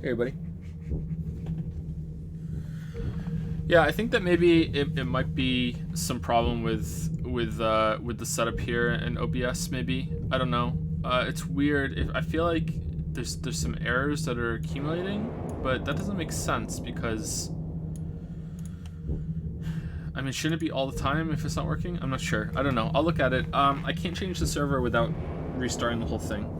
Hey, buddy. Yeah, I think that maybe it might be some problem with the setup here in OBS. Maybe I don't know. It's weird. I feel like there's some errors that are accumulating, but that doesn't make sense because I mean, shouldn't it be all the time if it's not working? I'm not sure. I don't know. I'll look at it. I can't change the server without restarting the whole thing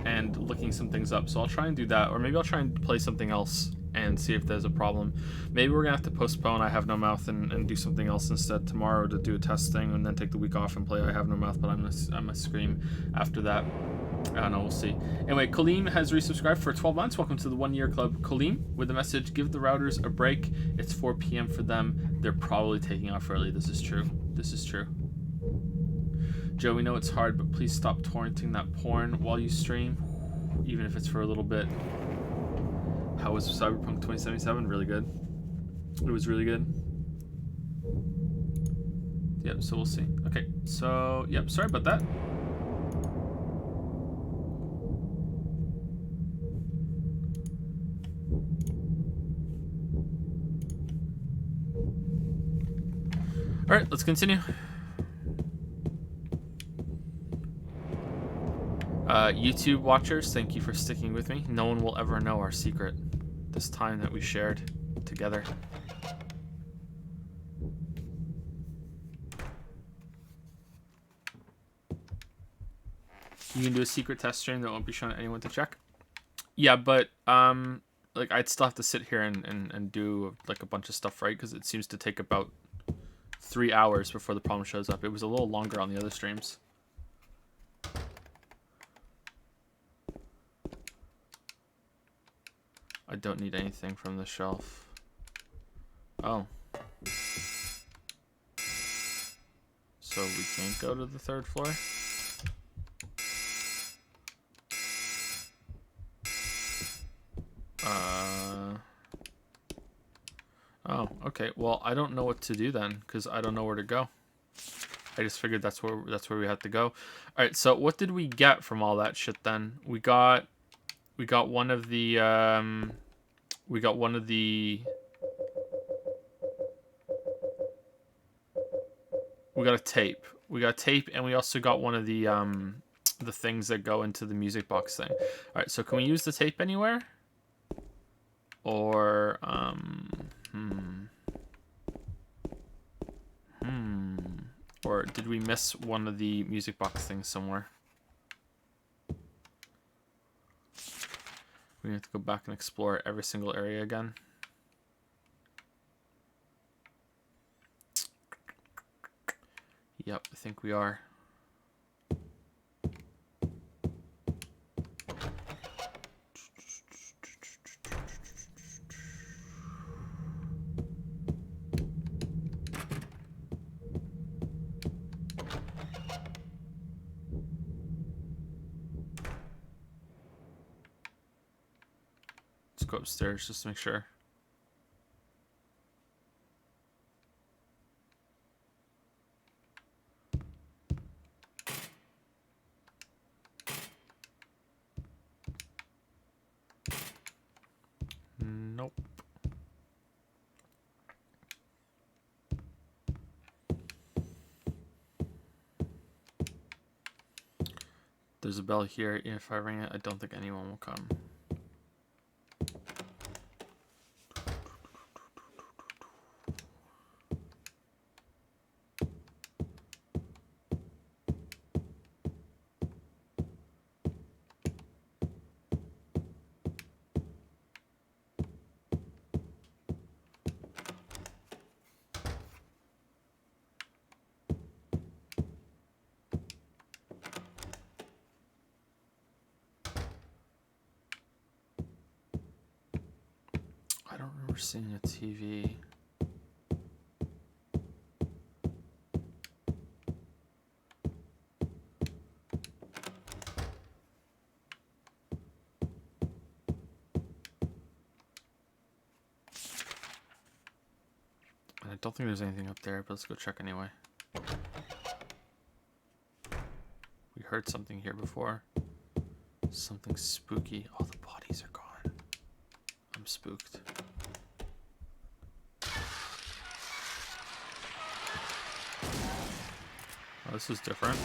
and looking some things up. So I'll try and do that, or maybe I'll try and play something else and see if there's a problem. Maybe we're gonna have to postpone I Have No Mouth and do something else instead tomorrow to do a test thing, and then take the week off and play I Have No Mouth. But I'm gonna scream after that. I don't know, we'll see. Anyway, Kaleem has resubscribed for 12 months. Welcome to the 1 year club, Kaleem, with the message, give the routers a break. It's 4 p.m. for them. They're probably taking off early. This is true. This is true. Joe, we know it's hard, but please stop torrenting that porn while you stream, even if it's for a little bit. How was Cyberpunk 2077? Really good. It was really good. Yep, so we'll see. Okay, so, yep, sorry about that. Alright, let's continue. YouTube watchers, thank you for sticking with me. No one will ever know our secret. This time that we shared together. You can do a secret test stream that won't be shown to anyone to check. Yeah, but like I'd still have to sit here and do like a bunch of stuff, right? Because it seems to take about 3 hours before the problem shows up. It was a little longer on the other streams. I don't need anything from the shelf. Oh. So we can't go to the 3rd floor? Oh, okay. Well, I don't know what to do then, because I don't know where to go. I just figured that's where we had to go. All right. So what did we get from all that shit then? We got one of the we got a tape. We got a tape, and we also got one of the things that go into the music box thing. All right. So can we use the tape anywhere? Or or did we miss one of the music box things somewhere? We have to go back and explore every single area again. Yep, I think we are. Let's go upstairs just to make sure. Nope. There's a bell here. If I ring it, I don't think anyone will come. I don't remember seeing a TV. I don't think there's anything up there, but let's go check anyway. We heard something here before. Something spooky. All the bodies are gone. I'm spooked. Oh, this is different.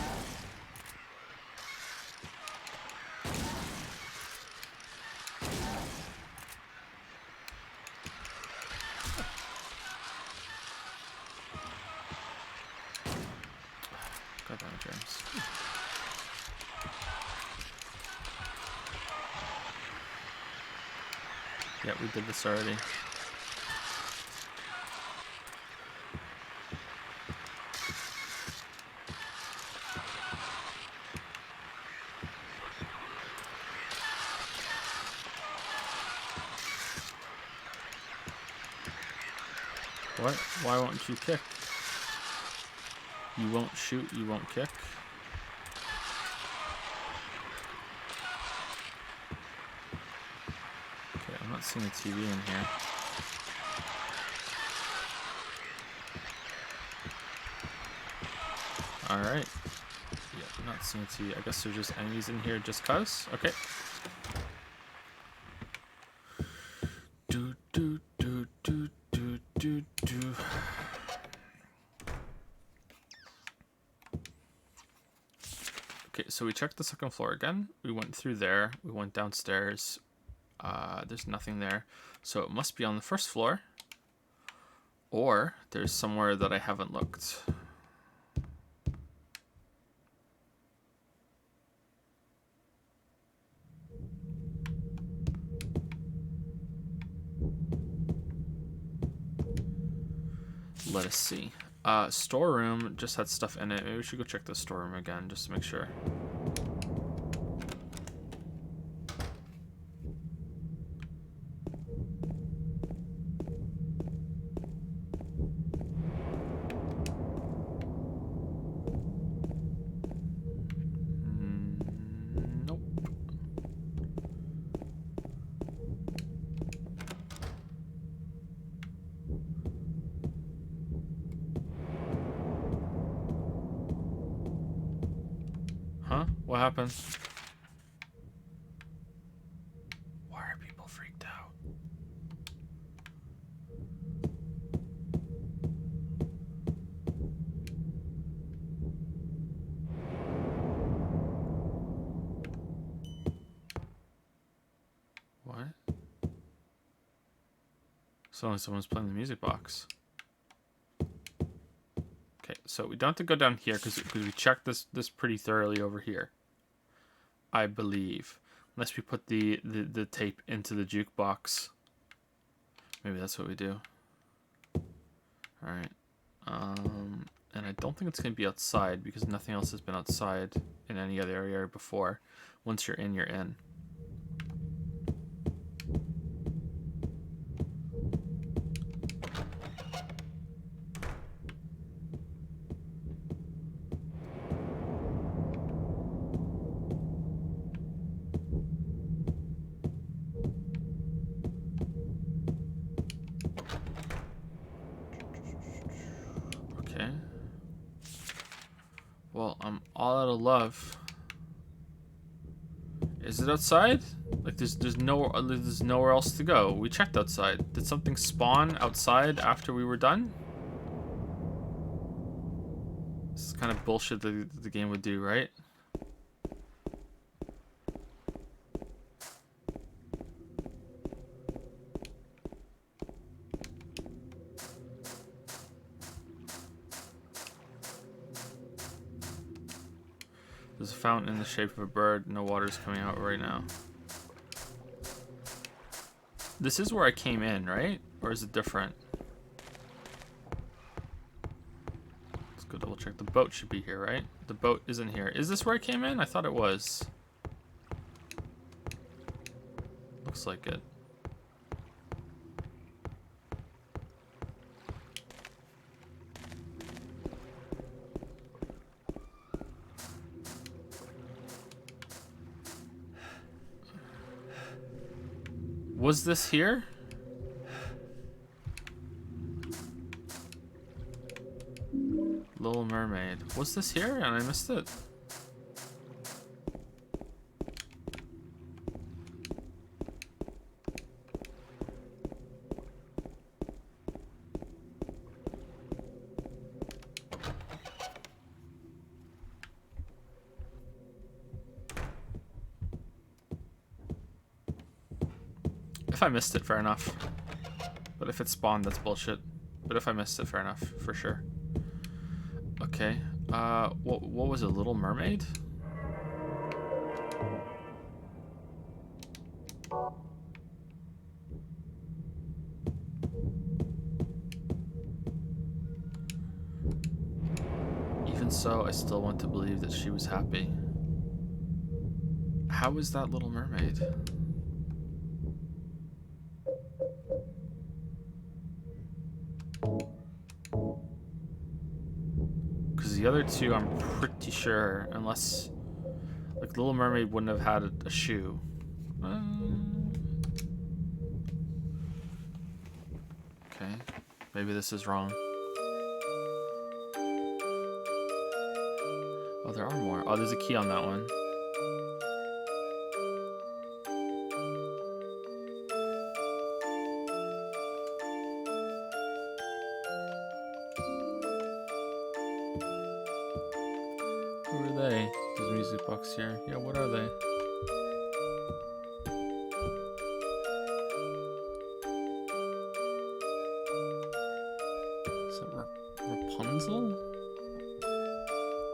Goddamn James. Yeah, we did this already. What? Why won't you kick? You won't shoot, you won't kick? Okay, I'm not seeing a TV in here. Alright. Yeah, I'm not seeing a TV. I guess there's just enemies in here just cuz? Okay. Do, do, do, do, do, do, do. Okay, so we checked the second floor again. We went through there. We went downstairs. There's nothing there. So it must be on the first floor. Or there's somewhere that I haven't looked. Let us see. Storeroom just had stuff in it. Maybe we should go check the storeroom again just to make sure. Nope. Huh? What happened? Why are people freaked out? What? Someone's playing the music box. Okay, so we don't have to go down here because we checked this pretty thoroughly over here. I believe. Unless we put the tape into the jukebox. Maybe that's what we do. Alright. And I don't think it's going to be outside because nothing else has been outside in any other area before. Once you're in, you're in. Well, I'm all out of love. Is it outside? Like there's nowhere else to go. We checked outside. Did something spawn outside after we were done? This is kind of bullshit that the game would do, right? There's a fountain in the shape of a bird. No water's coming out right now. This is where I came in, right? Or is it different? Let's go double check. The boat should be here, right? The boat isn't here. Is this where I came in? I thought it was. Looks like it. Was this here? Little Mermaid. Was this here and I missed it? if I missed it, fair enough. But if it spawned, that's bullshit. But if I missed it, fair enough, for sure. Okay. What was it? Little Mermaid? Even so, I still want to believe that she was happy. How is that Little Mermaid? Because the other two, I'm pretty sure, unless, like, Little Mermaid wouldn't have had a shoe. Okay, maybe this is wrong. Oh, there are more. Oh, there's a key on that one. Who are they? There's a music box here. Yeah, what are they? Is that Rapunzel?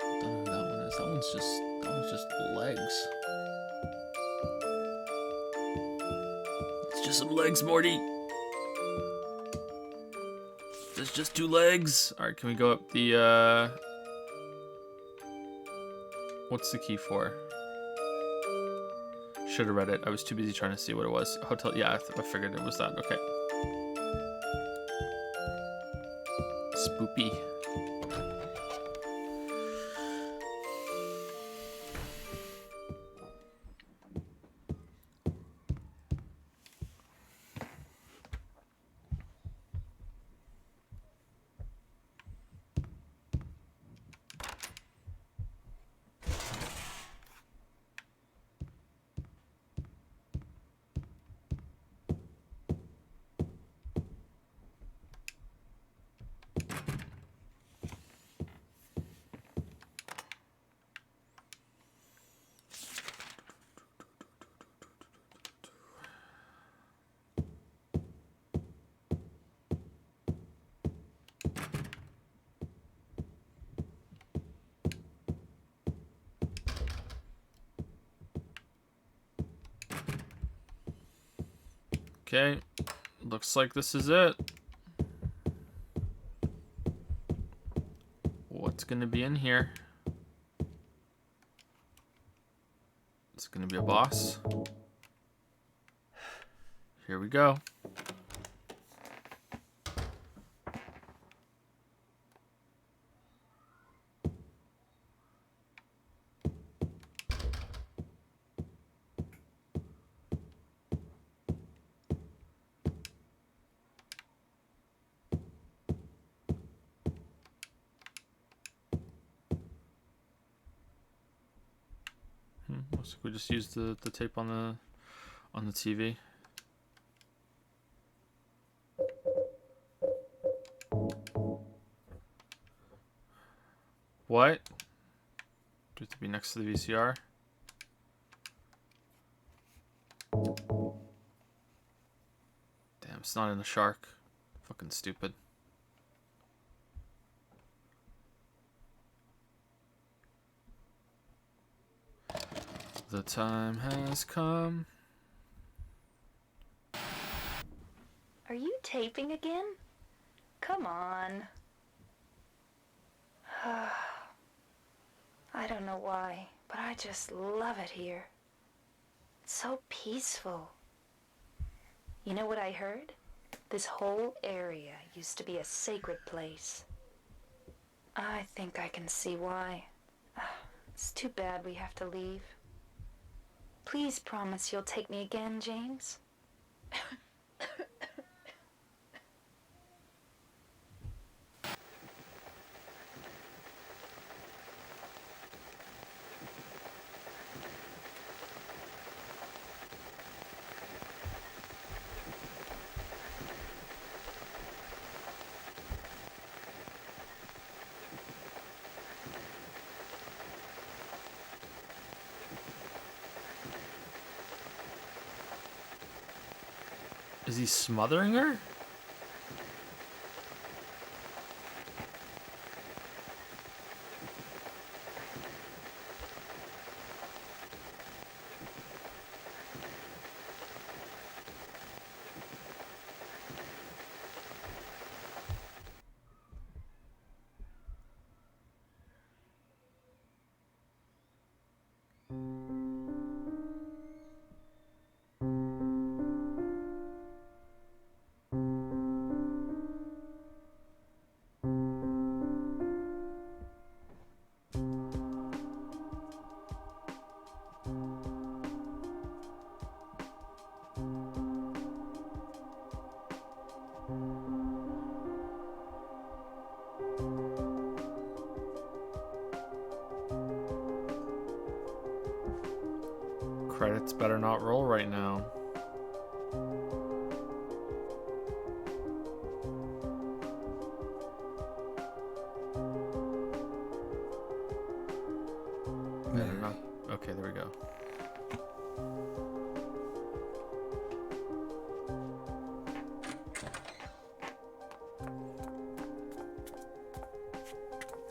I don't know who that one is. That one's just legs. It's just some legs, Morty. There's just 2 legs. All right, can we go up the what's the key for? Should have read it. I was too busy trying to see what it was. Hotel. Yeah, I figured it was that. Okay. Spoopy. Okay, looks like this is it. What's gonna be in here? It's gonna be a boss. Here we go. Looks like we just used the tape on the TV. What? Do we have to be next to the VCR? Damn, it's not in the shark. Fucking stupid. The time has come. Are you taping again? Come on. I don't know why, but I just love it here. It's so peaceful. You know what I heard? This whole area used to be a sacred place. I think I can see why. It's too bad we have to leave. Please promise you'll take me again, James. Is he smothering her? Credits better not roll right now. Better not. Okay, there we go.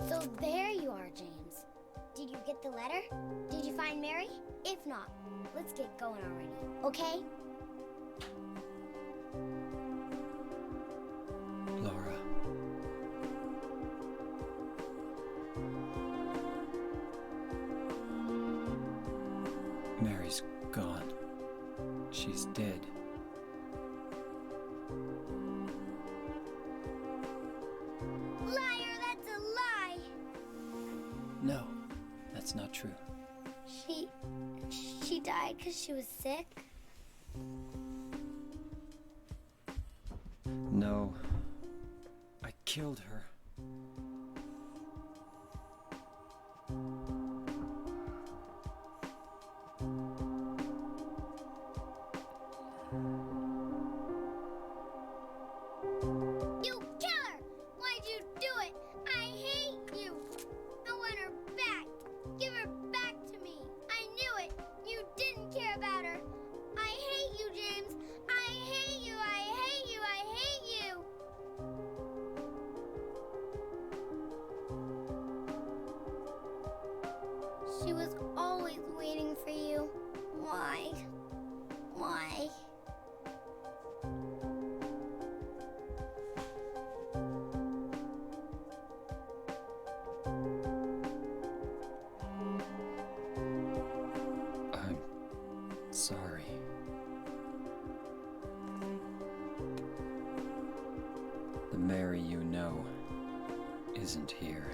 So there you are, James. Did you get the letter? Did you find Mary? If not, let's get going already, okay? Laura. Mary's gone. She's dead. Liar, that's a lie! No, that's not true. She died because she was sick? No, I killed her. You killer! Why'd you do it? I hate you! I want her back! Give her back to me! I knew it! You didn't care about her! I hate you, James! I hate you! I hate you! I hate you! She was always waiting for you. Why? Why? I'm sorry. The Mary you know isn't here.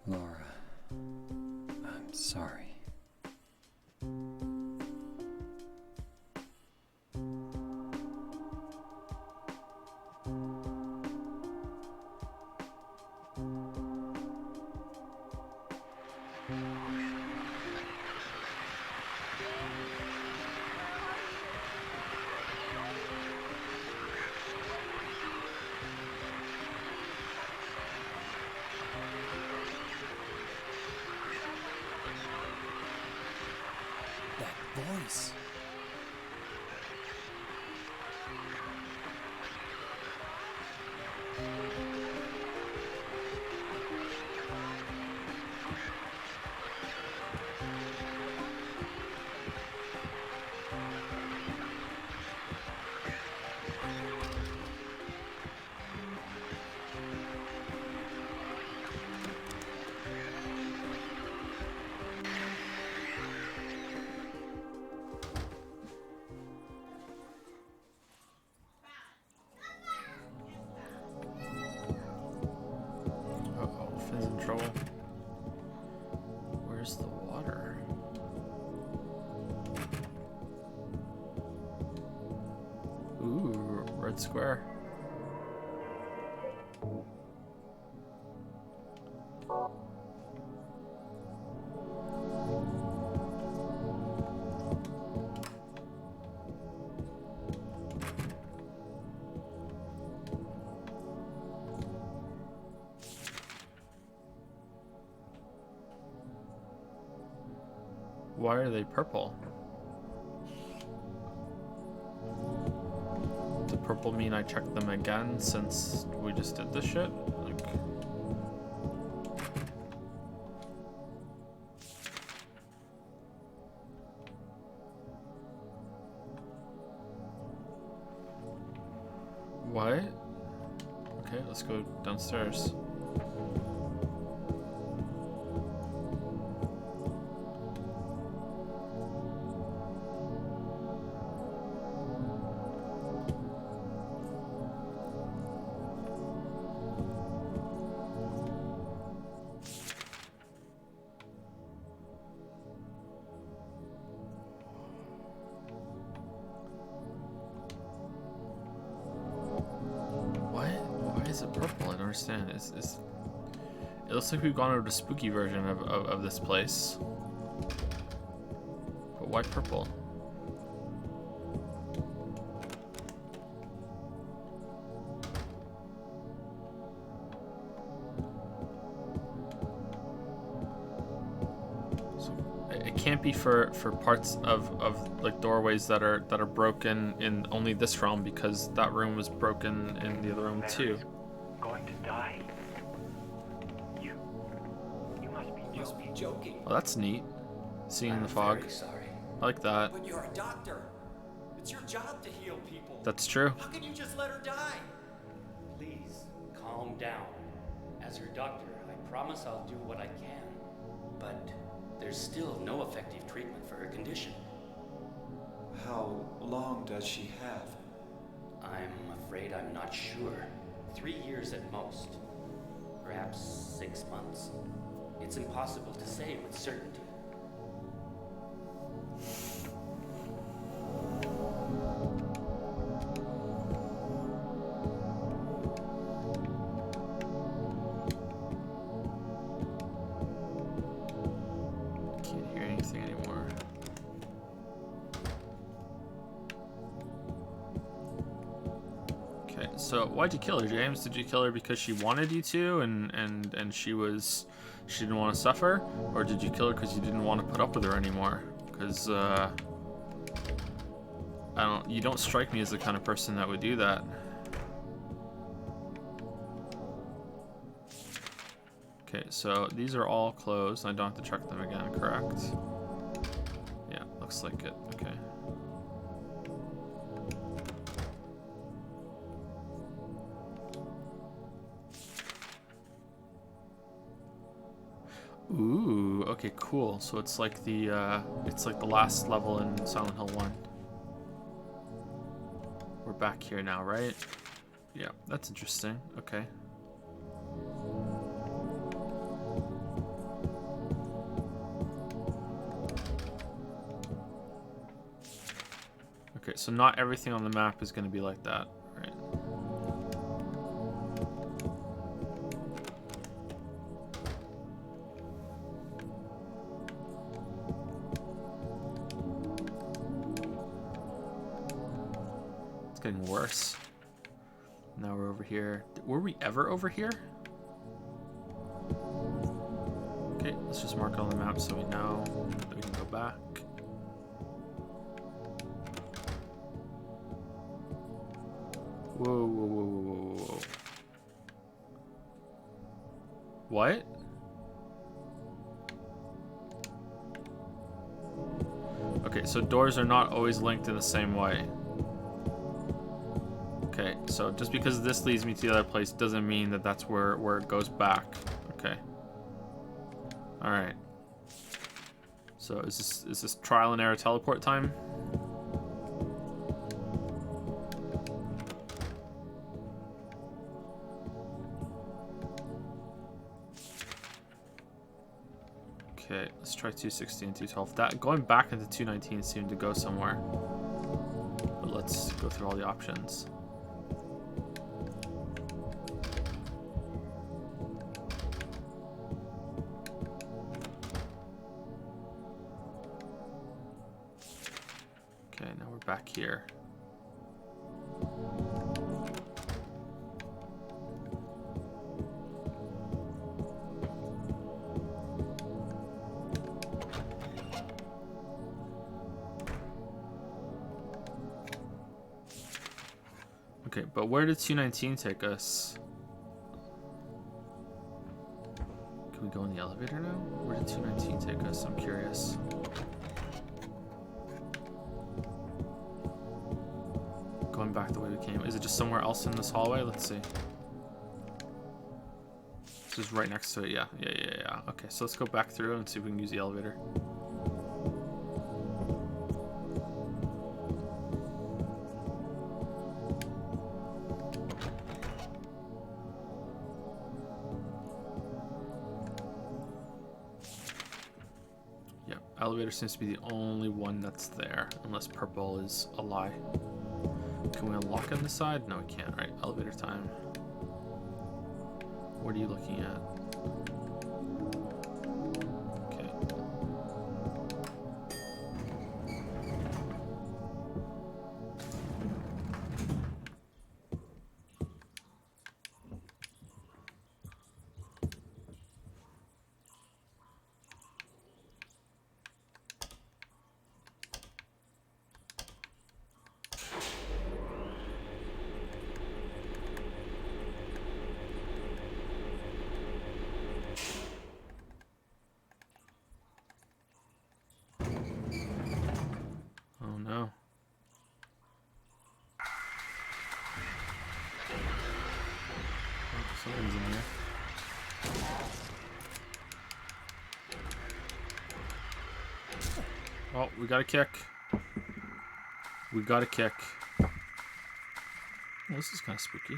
Laura, I'm sorry. That voice. Uh-oh, Finn's in trouble. Where's the water? Ooh, red square. Why are they purple? Does purple mean I check them again since we just did this shit? Like, what? Okay, let's go downstairs. Why is it purple? I don't understand. It looks like we've gone over the spooky version of this place. But why purple? So it can't be for parts of like doorways that are broken in only this realm, because that room was broken in the other room too. Going to die? You must be joking. Well, that's neat. Seeing I'm the fog. very sorry. I like that. But you're a doctor. It's your job to heal people. That's true. How can you just let her die? Please, calm down. As her doctor, I promise I'll do what I can. But there's still no effective treatment for her condition. How long does she have? I'm afraid I'm not sure. 3 years at most. Perhaps 6 months. It's impossible to say with certainty. Can't hear anything anymore. Okay, so why'd you kill her, James? Did you kill her because she wanted you to, and she didn't want to suffer, or did you kill her because you didn't want to put up with her anymore? Because you don't strike me as the kind of person that would do that. Okay, so these are all closed. I don't have to check them again, correct? Yeah, looks like it. Okay. Ooh, okay, cool. So it's like the last level in Silent Hill 1. We're back here now, right? Yeah, that's interesting. Okay. Okay, so not everything on the map is going to be like that, right? It's getting worse. Now we're over here. Were we ever over here? Okay, let's just mark it on the map so we know that we can go back. Whoa, whoa, whoa, whoa, whoa, whoa. What? Okay, so doors are not always linked in the same way. Okay, so just because this leads me to the other place doesn't mean that that's where it goes back. Okay. Alright. So is this trial and error teleport time? Okay, let's try 216 and 212. That going back into 219 seemed to go somewhere. But let's go through all the options. Okay, now we're back here. Okay, but where did 219 take us? Can we go in the elevator now? Where did 219 take us? I'm curious. Going back the way we came. Is it just somewhere else in this hallway? Let's see. It's just right next to it. Yeah. Okay, so let's go back through and see if we can use the elevator. Yep, elevator seems to be the only one that's there, unless purple is a lie. Can we unlock on this side? No, we can't. Right, elevator time. What are you looking at? Okay. Oh no. Oh, something's in here. Oh, we got a kick. We got a kick. Oh, this is kind of spooky.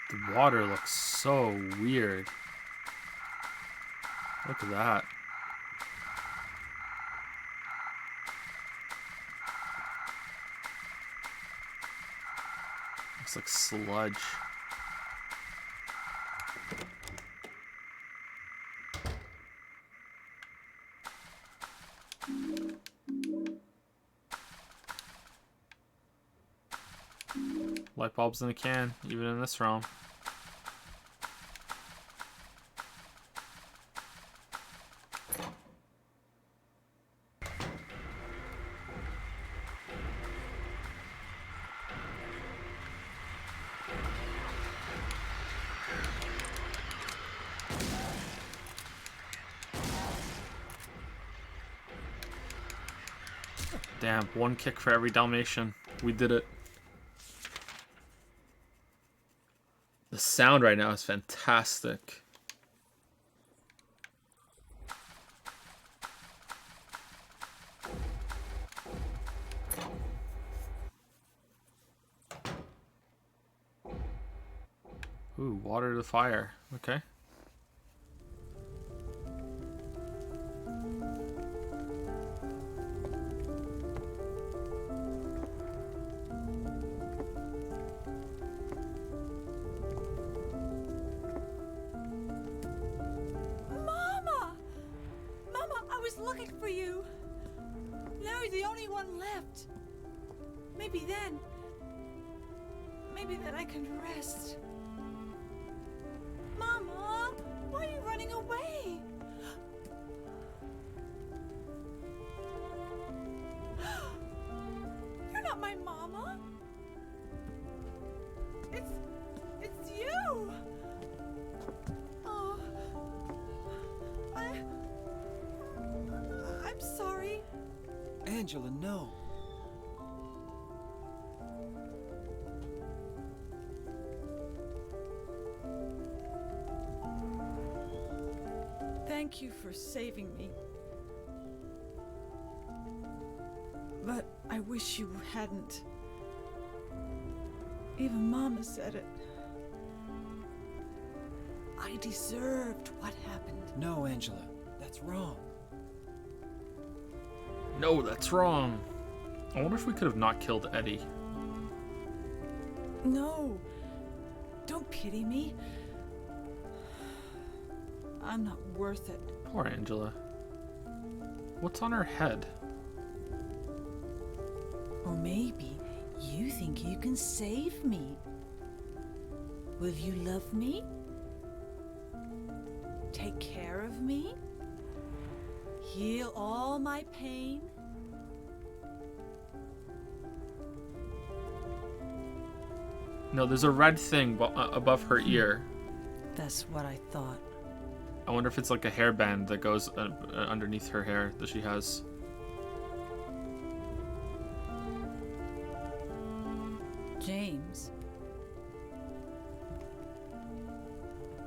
The water looks so weird. Look at that. Looks like sludge. Light bulbs in a can, even in this realm. Damn, one kick for every Dalmatian. We did it. The sound right now is fantastic. Ooh, water to the fire. Okay. Looking for you. Now you're the only one left. Maybe then I can rest. Mama, why are you running away? You're not my mama. It's you. Oh, I'm sorry. Angela, no. Thank you for saving me. But I wish you hadn't. Even Mama said it. I deserved what happened. No, Angela. That's wrong. No, that's wrong. I wonder if we could have not killed Eddie. No. Don't pity me. I'm not worth it. Poor Angela. What's on her head? Or maybe you think you can save me. Will you love me? Take care of me? Heal all my pain? No, there's a red thing above her ear. That's what I thought. I wonder if it's like a hairband that goes underneath her hair that she has. James.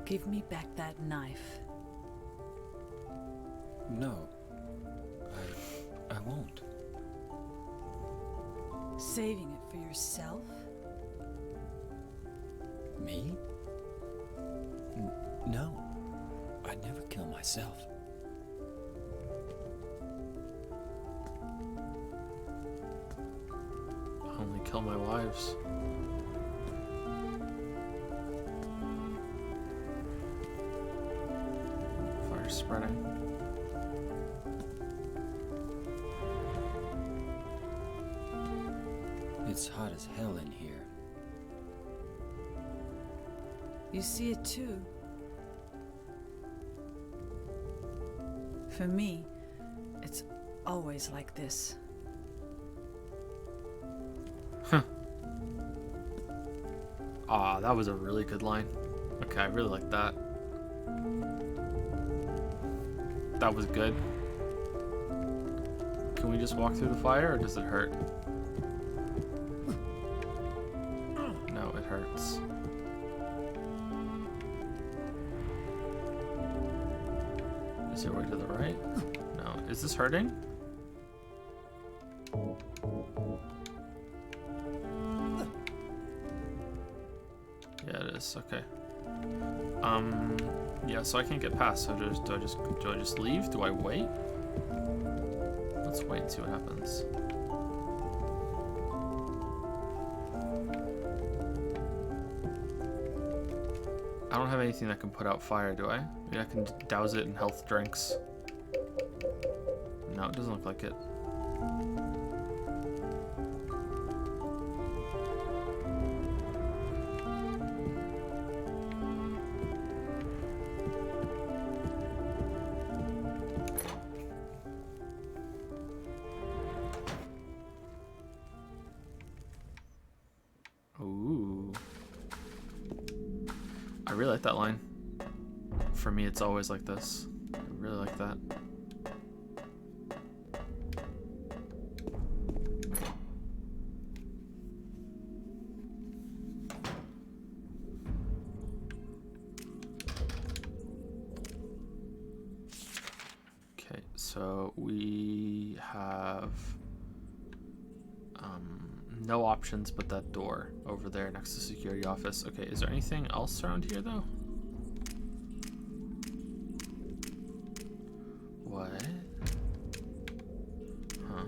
Give me back that knife. No. I won't. Saving it for yourself? Me? No. I'd never kill myself. I only kill my wives. Fire spreading. It's hot as hell in here. You see it too. For me, it's always like this. Ah, that was a really good line. Okay, I really like that. That was good. Can we just walk through the fire, or does it hurt? No, it hurts. Is there a way to the right? No. Is this hurting? Yeah, it is. Okay. Yeah, so I can't get past. So do I just leave? Do I wait? Let's wait and see what happens. I don't have anything that can put out fire, do I? Maybe I can douse it in health drinks. No, it doesn't look like it. Ooh. I really like that line. For me, it's always like this. I really like that. Okay, so we have no options but that door over there next to the security office. Okay, is there anything else around here though? What? Huh.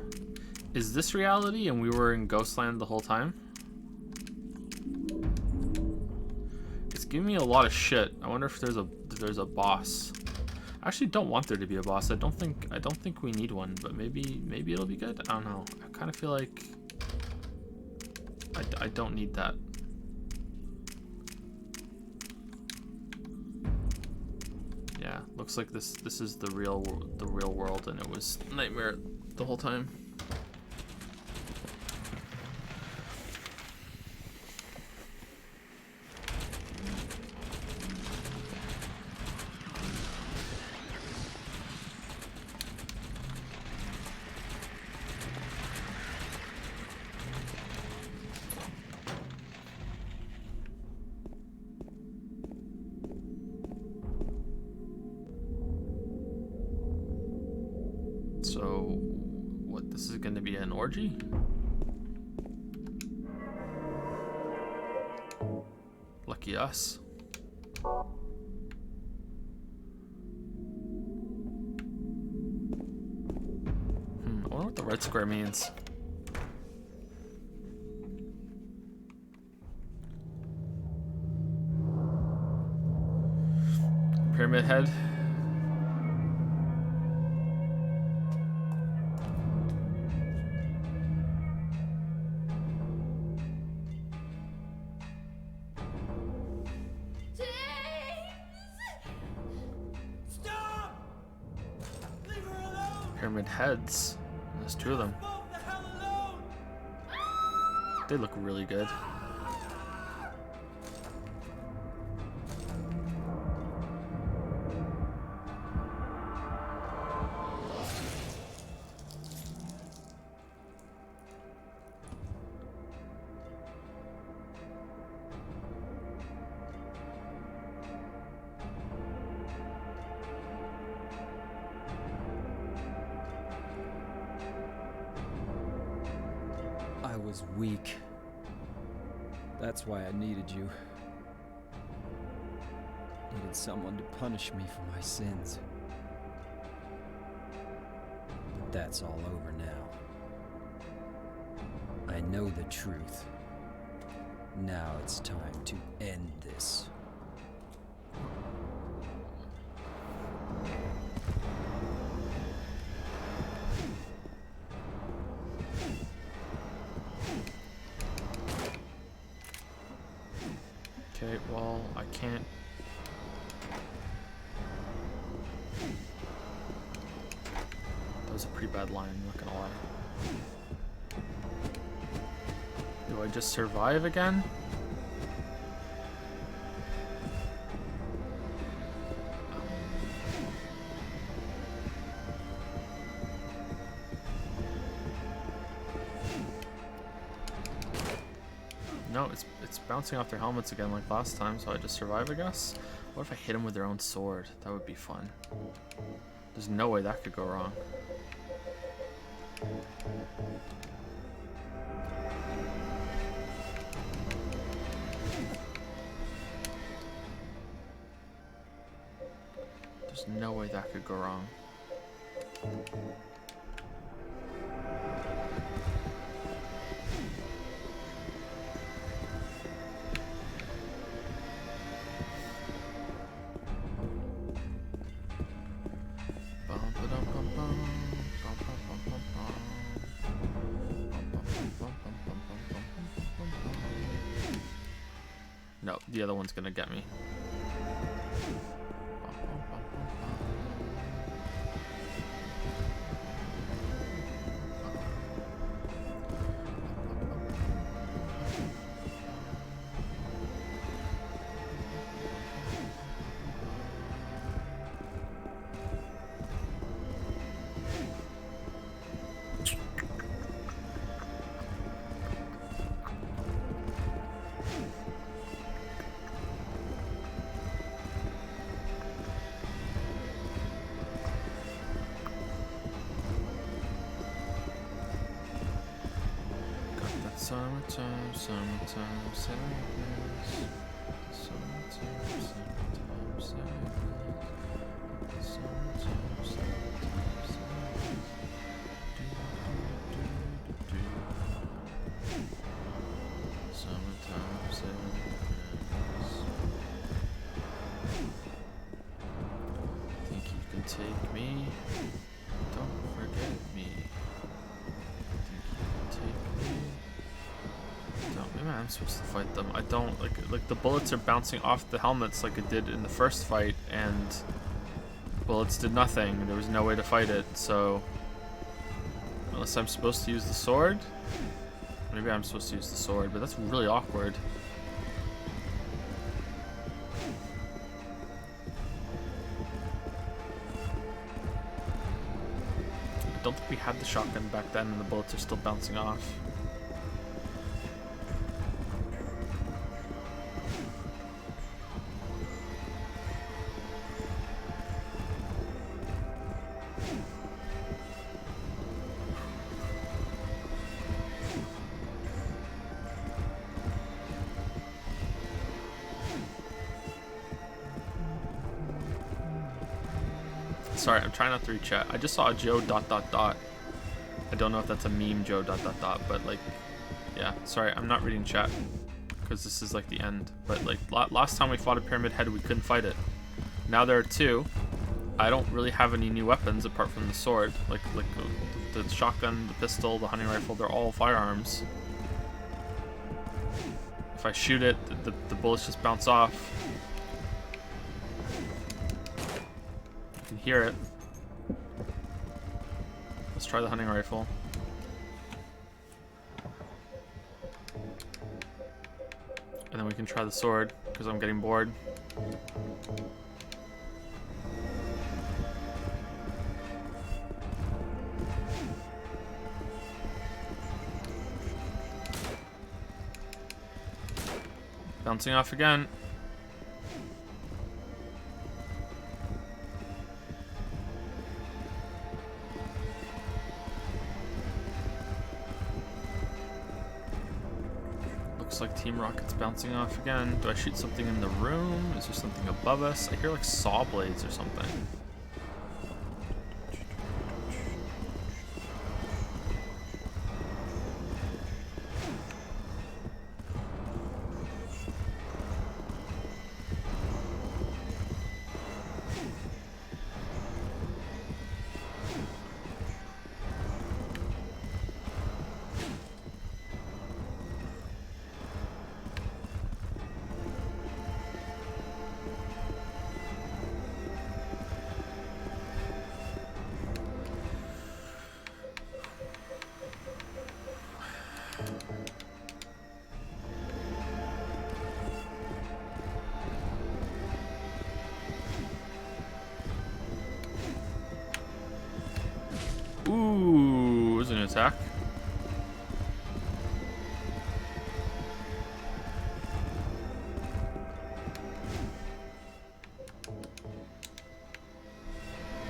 Is this reality and we were in Ghostland the whole time? It's giving me a lot of shit. I wonder if there's a boss. I actually don't want there to be a boss. I don't think we need one, but maybe it'll be good. I don't know. I kind of feel like I don't need that. Yeah, looks like this is the real world, and it was Nightmare the whole time. So, what, this is going to be an orgy? Lucky us. I wonder what the red square means. Pyramid Head. Pyramid heads. There's 2 of them. They look really good. I was weak. That's why I needed you. Needed someone to punish me for my sins. But that's all over now. I know the truth. Now it's time to end this. Okay, well, I can't. That was a pretty bad line, I'm not gonna lie. Do I just survive again? No, it's bouncing off their helmets again like last time, so I just survive, I guess? What if I hit them with their own sword? That would be fun. There's no way that could go wrong. There's no way that could go wrong. No, the other one's gonna get me. Summertime, summertime, sadness. Summertime, summertime, sadness. Summertime, summertime, sadness. Do, do, do, do, do. Summertime, sadness. Think you can take me? Don't forget me. Think you can take me? No, maybe I'm supposed to fight them. I don't like the bullets are bouncing off the helmets like it did in the first fight, and bullets did nothing. There was no way to fight it, so unless I'm supposed to use the sword, maybe I'm supposed to use the sword, but that's really awkward. I don't think we had the shotgun back then, and the bullets are still bouncing off. Sorry, I'm trying not to read chat. I just saw a Joe ... I don't know if that's a meme Joe ... but like, yeah. Sorry, I'm not reading chat because this is like the end. But like last time we fought a Pyramid Head, we couldn't fight it. Now there are 2. I don't really have any new weapons apart from the sword. Like the shotgun, the pistol, the hunting rifle. They're all firearms. If I shoot it, the bullets just bounce off. You can hear it. try the hunting rifle. And then we can try the sword, because I'm getting bored. Bouncing off again. Looks like Team Rocket's bouncing off again. Do I shoot something in the room? Is there something above us? I hear like saw blades or something. Ooh, is an attack.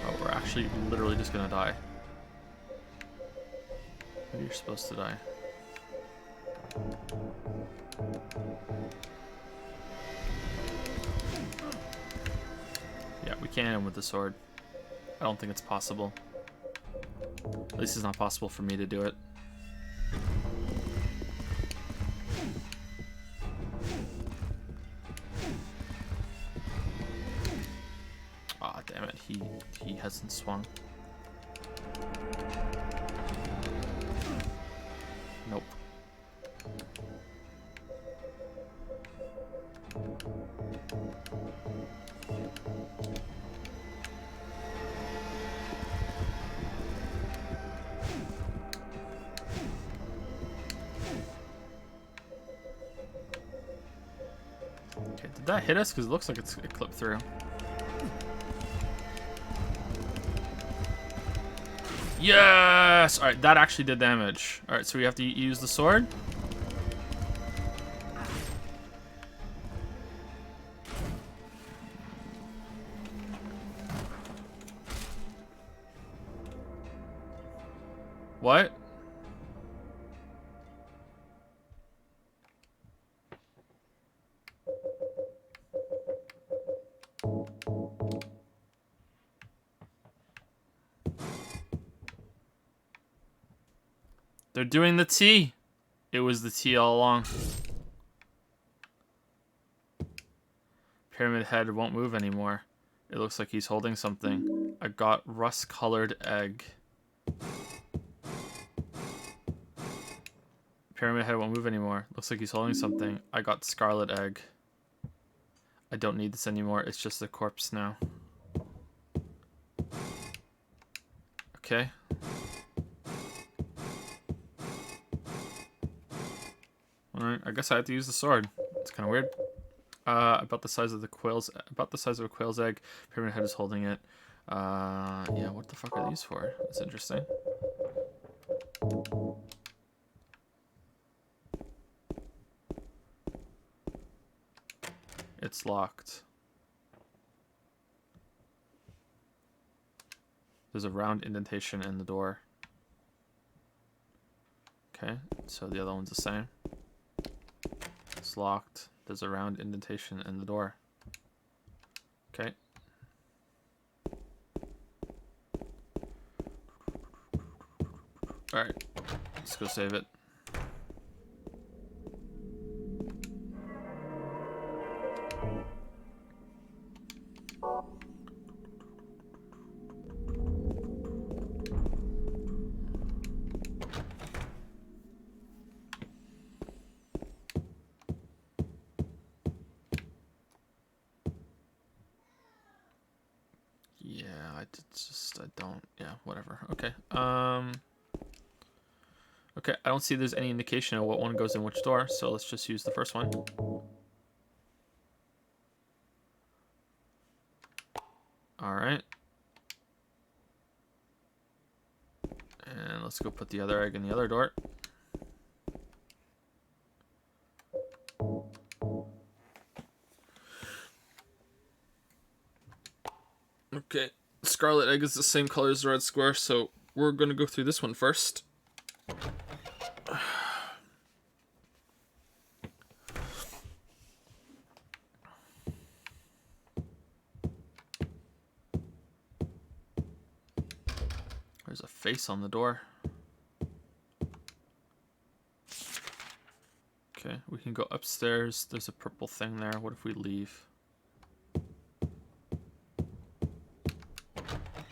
Oh, we're actually literally just gonna die. Maybe you're supposed to die. Yeah, we can't hit him with the sword. I don't think it's possible. At least it's not possible for me to do it. Aw, damn it, he hasn't swung. Nope. Okay, did that hit us? Because it looks like it clipped through. Yes! Alright, that actually did damage. Alright, so we have to use the sword. What? They're doing the T. It was the T all along. Pyramid Head won't move anymore. It looks like he's holding something. I got rust-colored egg. Pyramid Head won't move anymore. Looks like he's holding something. I got scarlet egg. I don't need this anymore. It's just a corpse now. Okay. Alright, I guess I have to use the sword. It's kind of weird. About the size of a quail's egg. Pyramid Head is holding it. Yeah, what the fuck are these for? That's interesting. It's locked. There's a round indentation in the door. Okay, so the other one's the same. It's locked. There's a round indentation in the door. Okay. Alright, let's go save it. I don't. Yeah, whatever. Okay. Okay, I don't see there's any indication of what one goes in which door, so let's just use the first one. Alright. And let's go put the other egg in the other door. Okay, scarlet egg is the same color as the red square, so we're going to go through this one first. There's a face on the door. Okay, we can go upstairs. There's a purple thing there. What if we leave?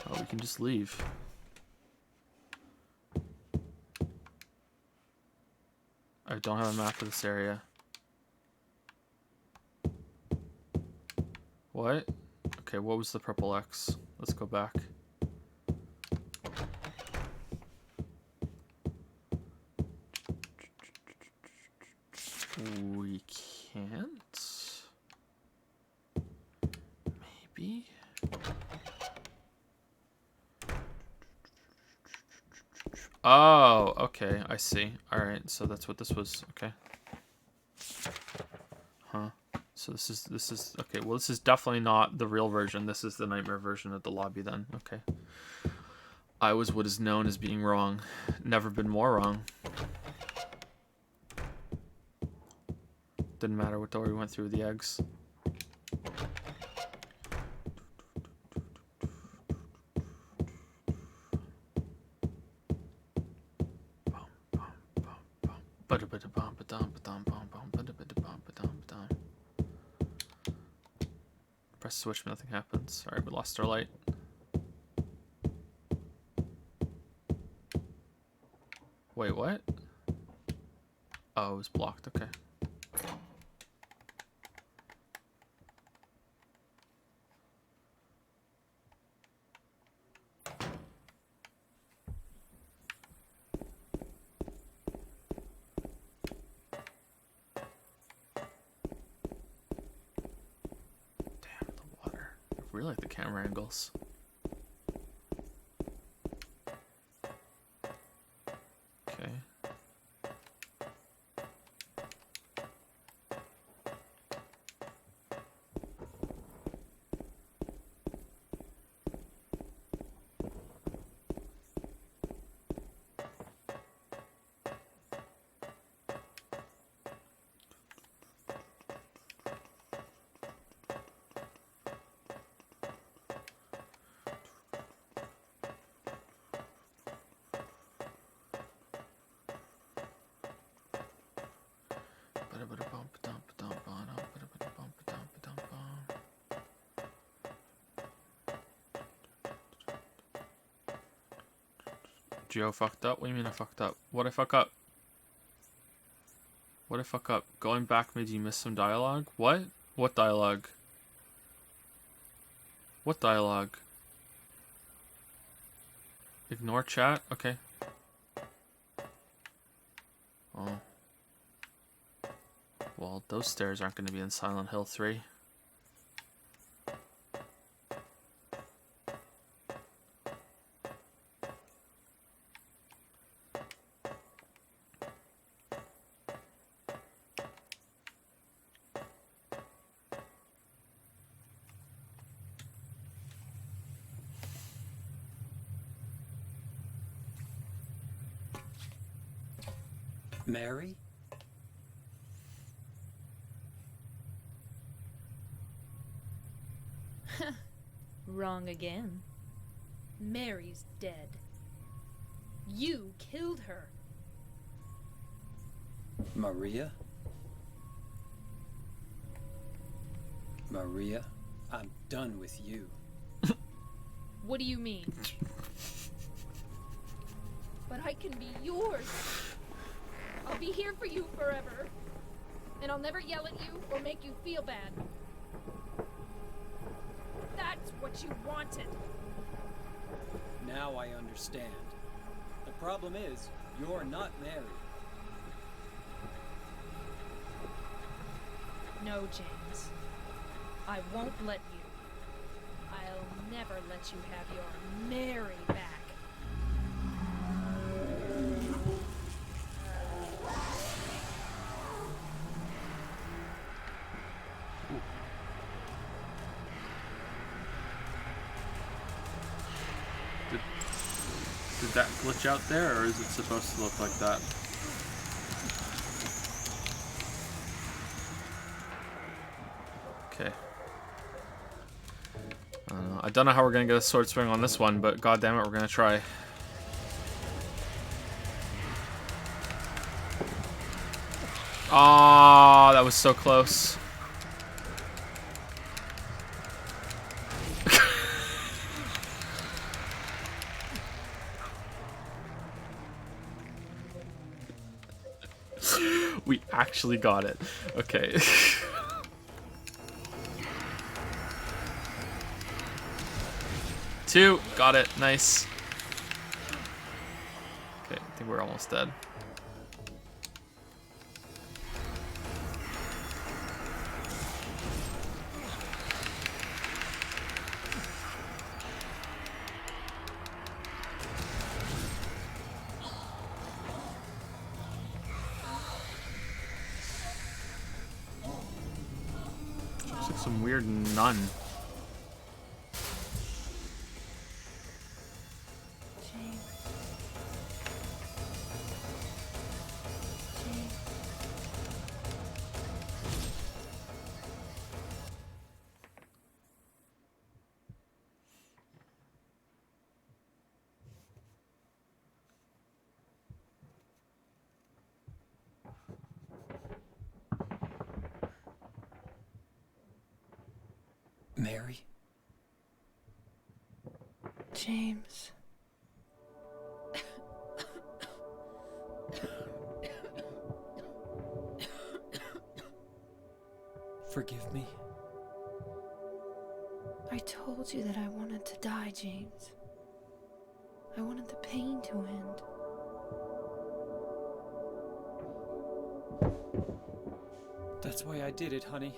Oh, we can just leave. I don't have a map of this area. What? Okay, what was the purple X? Let's go back. We can't. Maybe. Oh, okay, I see. Alright, so that's what this was. Okay. Huh. So this is okay, well this is definitely not the real version. This is the nightmare version of the lobby then. Okay. I was what is known as being wrong. Never been more wrong. Didn't matter what door we went through with the eggs. Press switch, nothing happens. Alright, we lost our light. Wait, what? Oh, it was blocked, okay. I really like the camera angles. Okay. Geo fucked up? What do you mean I fucked up? What'd I fuck up? What'd I fuck up? Going back made you miss some dialogue? What? What dialogue? What dialogue? Ignore chat? Okay. Oh. Well, those stairs aren't going to be in Silent Hill 3. Mary? Wrong again. Mary's dead. You killed her. Maria? Maria, I'm done with you. What do you mean? But I can be yours. I'll be here for you forever. And I'll never yell at you or make you feel bad. That's what you wanted. Now I understand. The problem is, you're not married. No, James. I won't let you. I'll never let you have your Mary back. Did that glitch out there, or is it supposed to look like that? Okay. I don't know how we're gonna get a sword swing on this one, but god damn it, we're gonna try. Ah, that was so close. We actually got it. Okay. Two. Got it. Nice. Okay, I think we're almost dead. Looks like some weird nun. Mary? James. Forgive me. I told you that I wanted to die, James. I wanted the pain to end. That's why I did it, honey.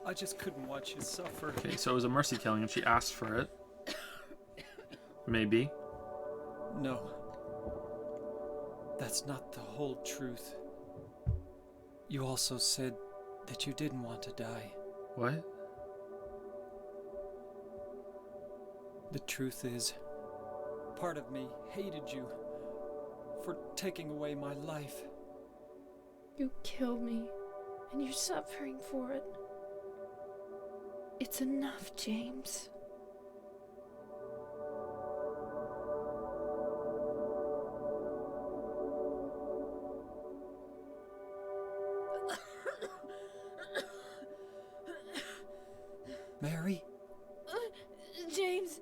I just couldn't watch you suffer. Okay, so it was a mercy killing and she asked for it. Maybe. No. That's not the whole truth. You also said that you didn't want to die. What? The truth is, part of me hated you for taking away my life. You killed me, and you're suffering for it. It's enough, James. Mary? James.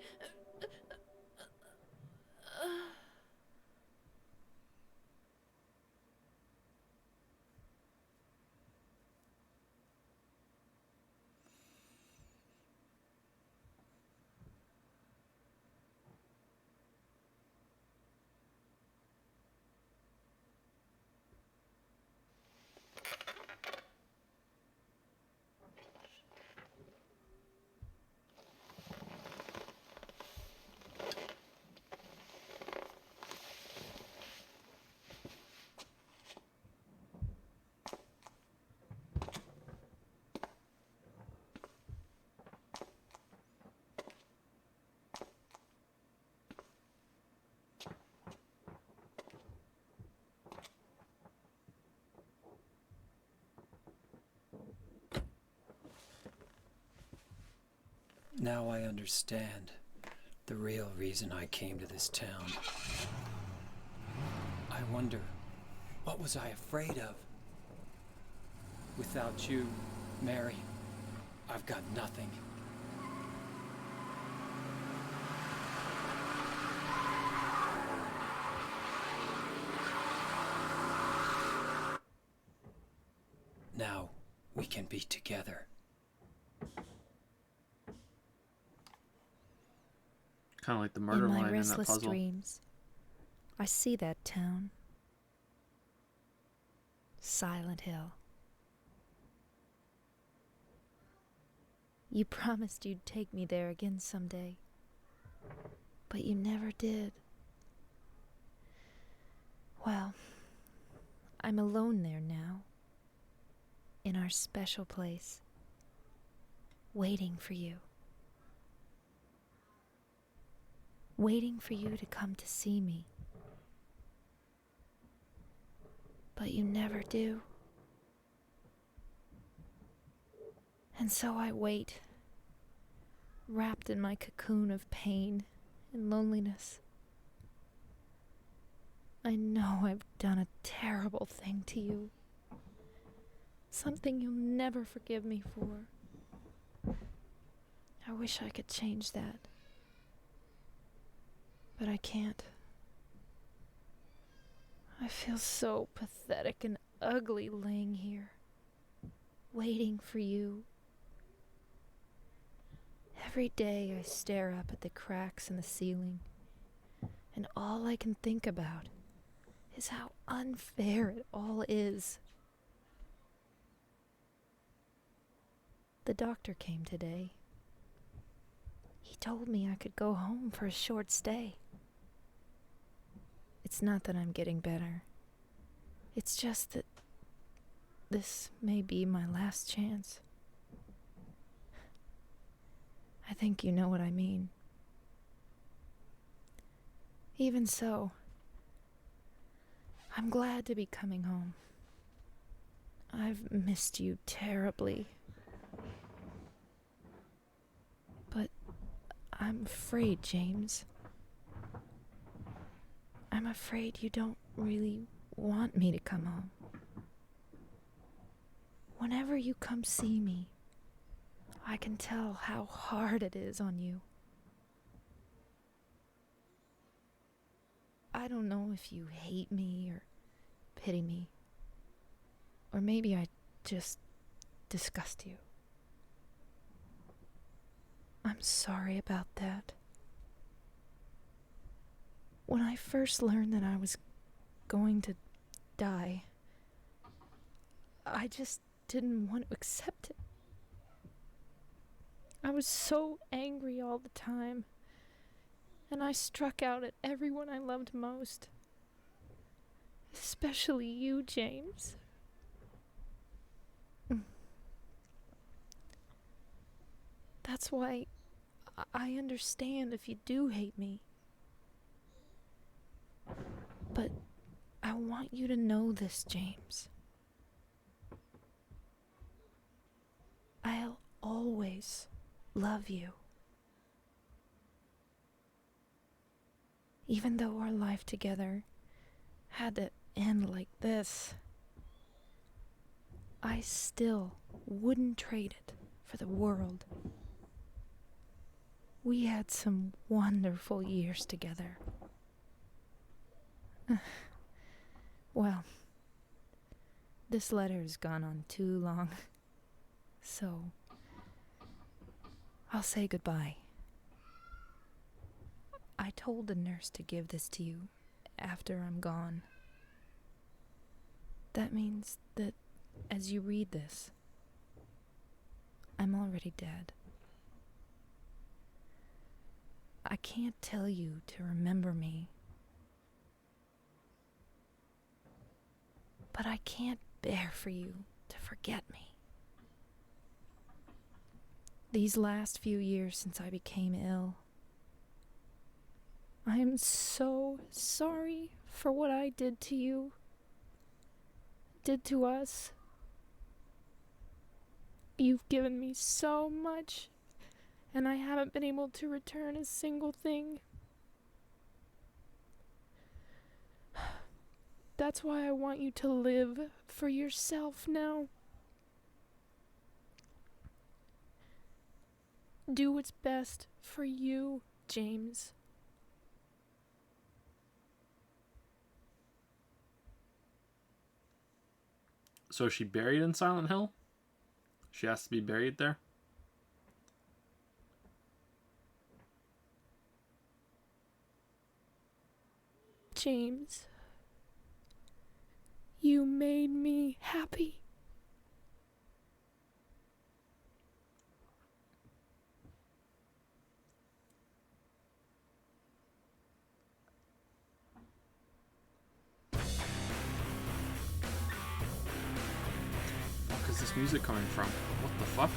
Now I understand the real reason I came to this town. I wonder, what was I afraid of? Without you, Mary, I've got nothing. Now we can be together. kind of like the murder in my line in that restless puzzle. dreams, I see that town. Silent Hill. You promised you'd take me there again someday, but you never did. Well, I'm alone there now, in our special place, waiting for you. Waiting for you to come to see me. But you never do. And so I wait, wrapped in my cocoon of pain and loneliness. I know I've done a terrible thing to you. Something you'll never forgive me for. I wish I could change that. But I can't. I feel so pathetic and ugly laying here, waiting for you. Every day I stare up at the cracks in the ceiling, and all I can think about is how unfair it all is. The doctor came today. He told me I could go home for a short stay. It's not that I'm getting better. It's just that this may be my last chance. I think you know what I mean. Even so, I'm glad to be coming home. I've missed you terribly. But I'm afraid, James. I'm afraid you don't really want me to come home. Whenever you come see me, I can tell how hard it is on you. I don't know if you hate me or pity me, or maybe I just disgust you. I'm sorry about that. When I first learned that I was going to die, I just didn't want to accept it. I was so angry all the time, and I struck out at everyone I loved most. Especially you, James. That's why I understand if you do hate me. But I want you to know this, James. I'll always love you. Even though our life together had to end like this, I still wouldn't trade it for the world. We had some wonderful years together. Well, this letter has gone on too long, so I'll say goodbye. I told the nurse to give this to you after I'm gone. That means that as you read this, I'm already dead. I can't tell you to remember me, but I can't bear for you to forget me. These last few years since I became ill, I am so sorry for what I did to you, did to us. You've given me so much, and I haven't been able to return a single thing. That's why I want you to live for yourself now. Do what's best for you, James. So is she buried in Silent Hill? She has to be buried there? James, you made me happy. What is this music coming from? What the fuck?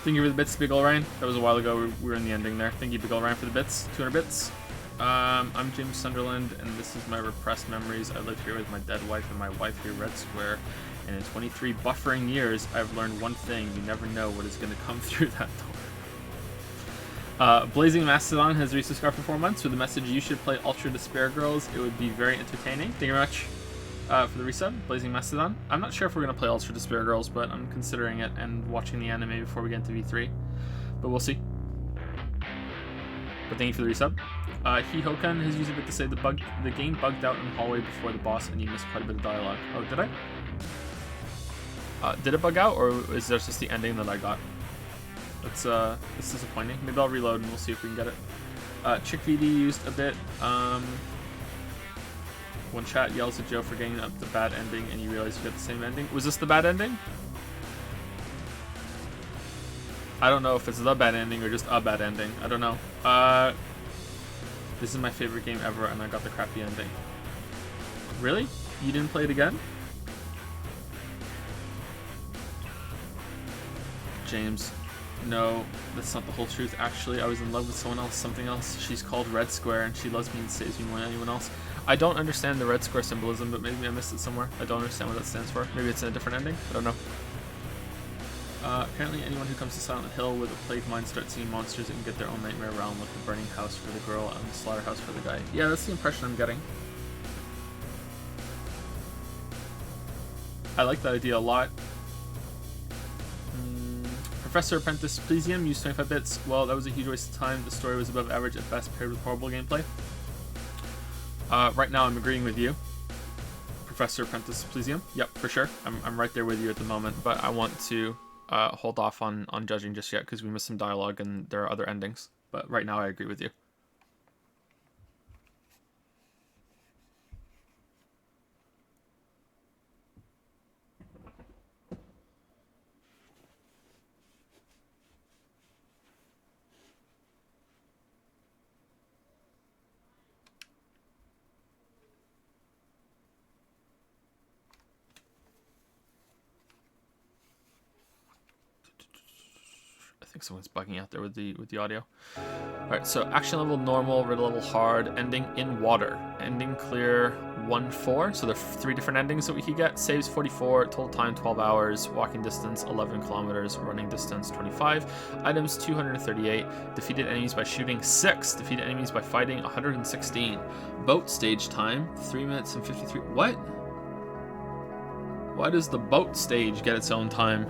Thank you for the bits, Big Ol' Ryan. That was a while ago. We were in the ending there. Thank you, Big Ol' Ryan, for the bits. 200 bits. I'm James Sunderland, and this is my repressed memories. I live here with my dead wife and my wife here, Red Square. And in 23 buffering years, I've learned one thing. You never know what is going to come through that door. Blazing Mastodon has resubscribed for 4 months with the message, you should play Ultra Despair Girls. It would be very entertaining. Thank you very much. For the resub, Blazing Mastodon. I'm not sure if we're going to play Ultra Despair Girls, but I'm considering it and watching the anime before we get into V3. But we'll see. But thank you for the resub. Hihokan has used a bit to say the game bugged out in the hallway before the boss and you missed quite a bit of dialogue. Oh, did I? Did it bug out, or is that just the ending that I got? It's disappointing. Maybe I'll reload and we'll see if we can get it. Chick VD used a bit. When chat yells at Joe for getting up the bad ending and you realize you got the same ending. Was this the bad ending? I don't know if it's the bad ending or just a bad ending. I don't know. This is my favorite game ever and I got the crappy ending. Really? You didn't play it again? James, no, that's not the whole truth. Actually, I was in love with someone else, something else. She's called Red Square and she loves me and saves me more than anyone else. I don't understand the Red Square symbolism, but maybe I missed it somewhere. I don't understand what that stands for. Maybe it's in a different ending? I don't know. Apparently anyone who comes to Silent Hill with a plague mind starts seeing monsters and get their own nightmare realm, like the burning house for the girl and the slaughterhouse for the guy. Yeah, that's the impression I'm getting. I like that idea a lot. Professor Apprentice Plesium used 25 bits. Well, that was a huge waste of time. The story was above average at best, paired with horrible gameplay. Right now I'm agreeing with you, Professor Apprentice Plesium. Yep, for sure. I'm right there with you at the moment, but I want to hold off on judging just yet because we missed some dialogue and there are other endings. But right now I agree with you. I think someone's bugging out there with the audio. Alright, so action level normal, riddle level hard, ending in water, ending clear 1-4. So there are 3 different endings that we could get. Saves 44, total time 12 hours, walking distance 11 kilometers, running distance 25, items 238, defeated enemies by shooting 6, defeated enemies by fighting 116. Boat stage time 3 minutes and 53. What? Why does the boat stage get its own time?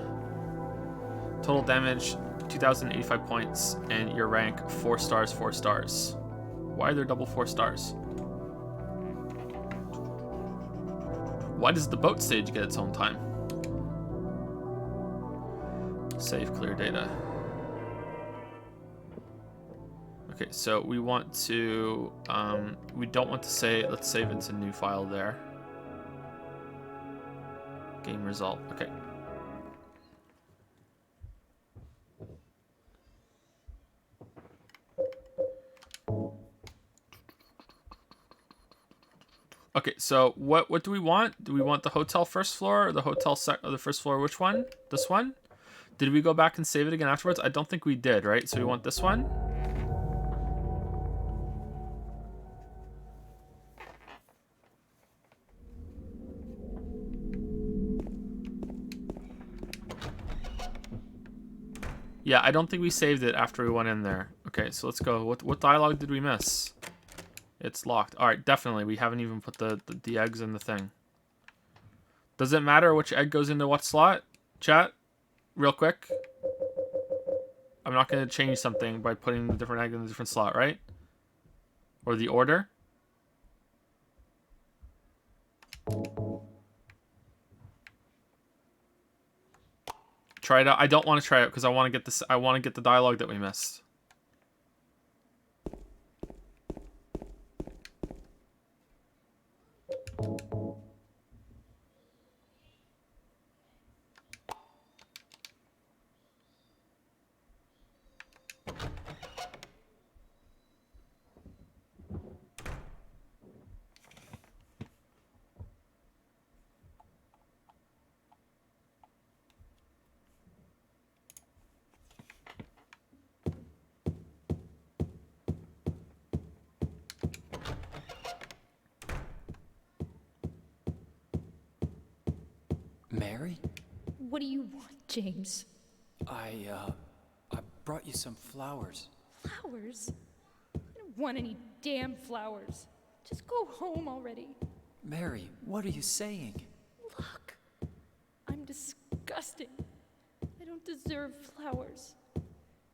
Total damage 2,085 points, and your rank 4 stars, 4 stars. Why are there double 4 stars? Why does the boat stage get its own time? Save clear data. Okay, so we want to, we don't want to say, let's save into new file there. Game result, okay. Okay, so what do we want? Do we want the hotel first floor or the hotel or the first floor? Which one? This one? Did we go back and save it again afterwards? I don't think we did, right? So we want this one. Yeah, I don't think we saved it after we went in there. Okay, so let's go. What dialogue did we miss? It's locked. All right, definitely. We haven't even put the eggs in the thing. Does it matter which egg goes into what slot? Chat, real quick. I'm not going to change something by putting the different egg in a different slot, right? Or the order. Try it out. I don't want to try it because I want to get this. I want to get the dialogue that we missed. Mary? What do you want, James? I brought you some flowers. Flowers? I don't want any damn flowers. Just go home already. Mary, what are you saying? Look, I'm disgusting. I don't deserve flowers.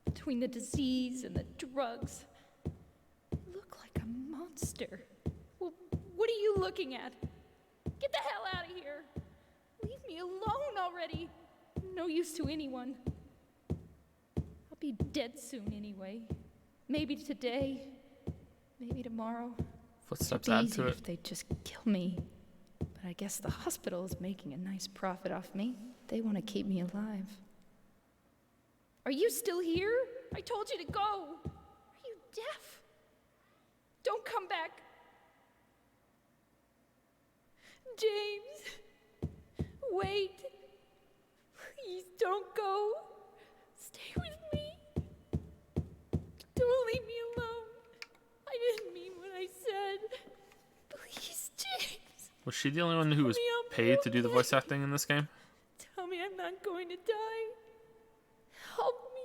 Between the disease and the drugs, I look like a monster. Well, what are you looking at? Get the hell out of here. Leave me alone already. No use to anyone. I'll be dead soon anyway. Maybe today, maybe tomorrow. Footsteps It'd be add easy to it. if they'd just kill me. But I guess the hospital is making a nice profit off me. They want to keep me alive. Are you still here? I told you to go. Are you deaf? Don't come back. James, wait. Please don't go. Stay with me. Don't leave me alone. I didn't mean what I said. Please, James. Was she the only one who was paid to do the voice acting in this game? Tell me I'm not going to die. Help me.